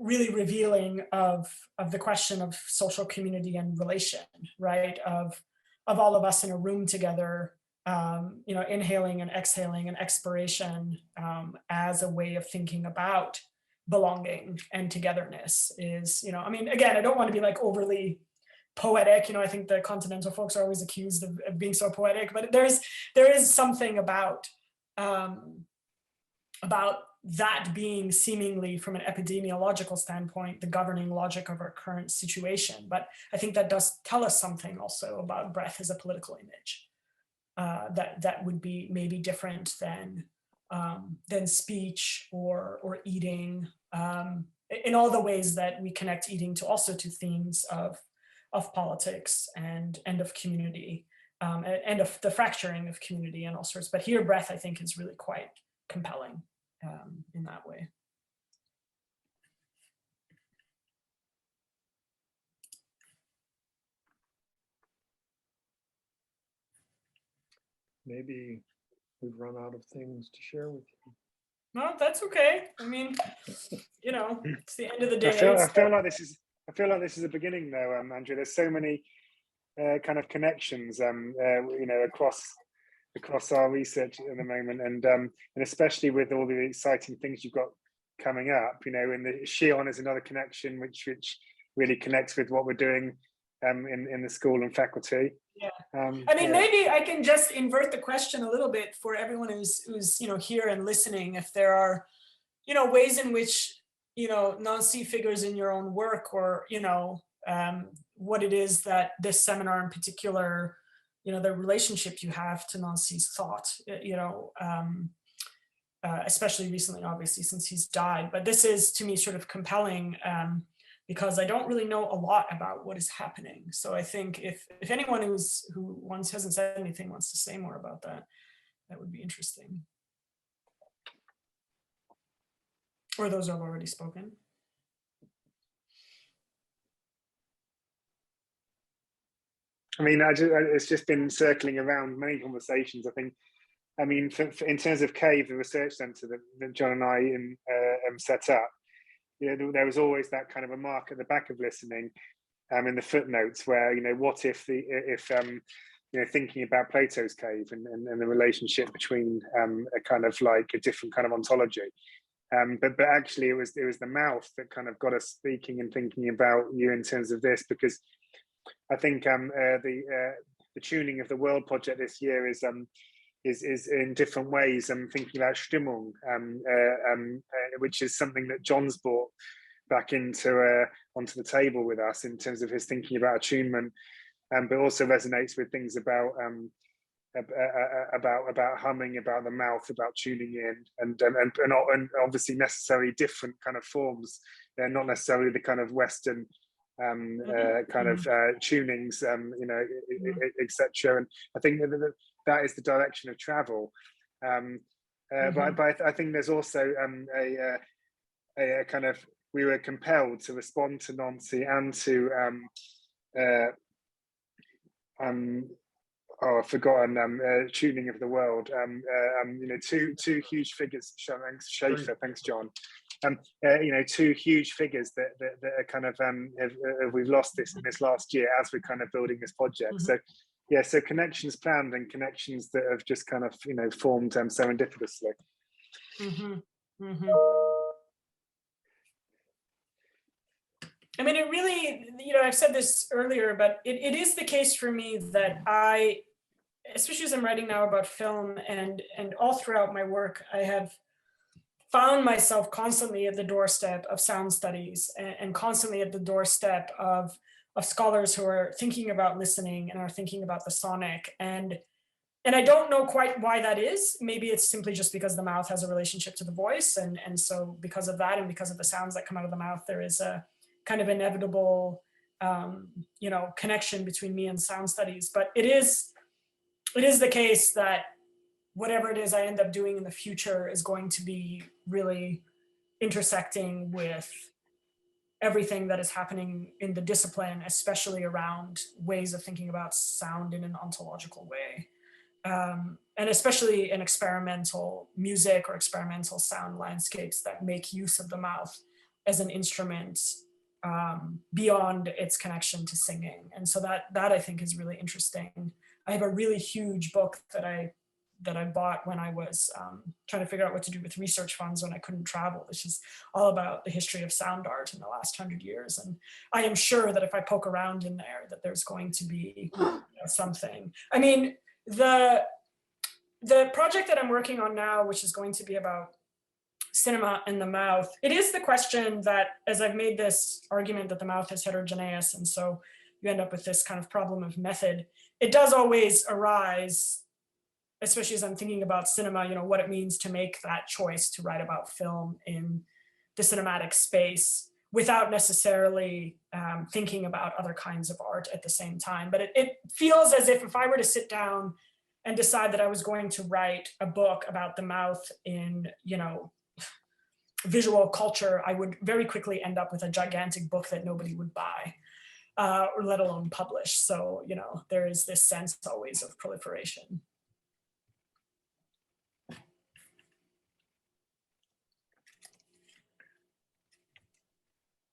really revealing of the question of social community and relation, right? Of all of us in a room together, inhaling and exhaling and expiration as a way of thinking about belonging and togetherness is, again, I don't want to be like overly poetic, I think the continental folks are always accused of being so poetic, but there is something about that being seemingly, from an epidemiological standpoint, the governing logic of our current situation. But I think that does tell us something also about breath as a political image that would be maybe different than speech or eating, in all the ways that we connect eating to themes of politics and of community, and of the fracturing of community and all sorts. But here, breath, I think, is really quite compelling in that way. Maybe we've run out of things to share with you. No, that's okay. I mean, you know, it's the end of the day. I feel like this is a beginning, though, Andrea. There's so many kind of connections, you know, across our research at the moment, and especially with all the exciting things you've got coming up. You know, and the Shion is another connection which really connects with what we're doing in the school and faculty. Yeah. I mean, yeah. maybe I can just invert the question a little bit for everyone who's you know, here and listening. If there are, you know, ways in which, you know, Nancy figures in your own work, or, you know, what it is that this seminar in particular, you know, the relationship you have to Nancy's thought, you know, especially recently, obviously, since he's died. But this is, to me, sort of compelling, because I don't really know a lot about what is happening. So I think if anyone who once hasn't said anything wants to say more about that, that would be interesting. Or those who have already spoken. I mean, it's just been circling around many conversations. I mean, in terms of CAVE, the research centre that John and I set up, you know, there was always that kind of a mark at the back of listening, in the footnotes, where, you know, what if you know, thinking about Plato's cave and the relationship between a kind of like a different kind of ontology, but actually it was the mouth that kind of got us speaking and thinking about you in terms of this, because I think the tuning of the world project this year is in different ways. I'm thinking about Stimmung, which is something that John's brought back onto the table with us in terms of his thinking about attunement, but also resonates with things about humming, about the mouth, about tuning in, and obviously necessarily different kind of forms. They're not necessarily the kind of Western kind of tunings, you know, etc. And I think that is the direction of travel. But I think there's also a kind of, we were compelled to respond to Nancy and to I've forgotten, tuning of the world. You know, two huge figures. Thanks, Schaefer. Thanks, John. You know, two huge figures that are kind of we've lost this in this last year as we're kind of building this project. So yeah, so connections planned and connections that have just kind of, you know, formed serendipitously. I mean, it really, you know, I've said this earlier, but it is the case for me that I, especially as I'm writing now about film and all throughout my work, I have found myself constantly at the doorstep of sound studies and constantly at the doorstep of scholars who are thinking about listening and are thinking about the sonic. And I don't know quite why that is. Maybe it's simply just because the mouth has a relationship to the voice. And so because of that, and because of the sounds that come out of the mouth, there is a kind of inevitable, you know, connection between me and sound studies. But it is the case that whatever it is I end up doing in the future is going to be really intersecting with everything that is happening in the discipline, especially around ways of thinking about sound in an ontological way. And especially in experimental music or experimental sound landscapes that make use of the mouth as an instrument beyond its connection to singing. And so that I think is really interesting. I have a really huge book that I bought when I was trying to figure out what to do with research funds when I couldn't travel, which is all about the history of sound art in the last 100 years. And I am sure that if I poke around in there, that there's going to be, you know, something. I mean, the project that I'm working on now, which is going to be about cinema and the mouth, it is the question that, as I've made this argument that the mouth is heterogeneous, and so you end up with this kind of problem of method, it does always arise, especially as I'm thinking about cinema, you know, what it means to make that choice to write about film in the cinematic space without necessarily thinking about other kinds of art at the same time. But it feels as if I were to sit down and decide that I was going to write a book about the mouth in, you know, visual culture, I would very quickly end up with a gigantic book that nobody would buy, or let alone publish. So, you know, there is this sense always of proliferation.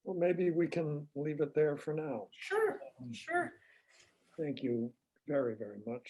Well, maybe we can leave it there for now. Sure, sure. Thank you very, very much.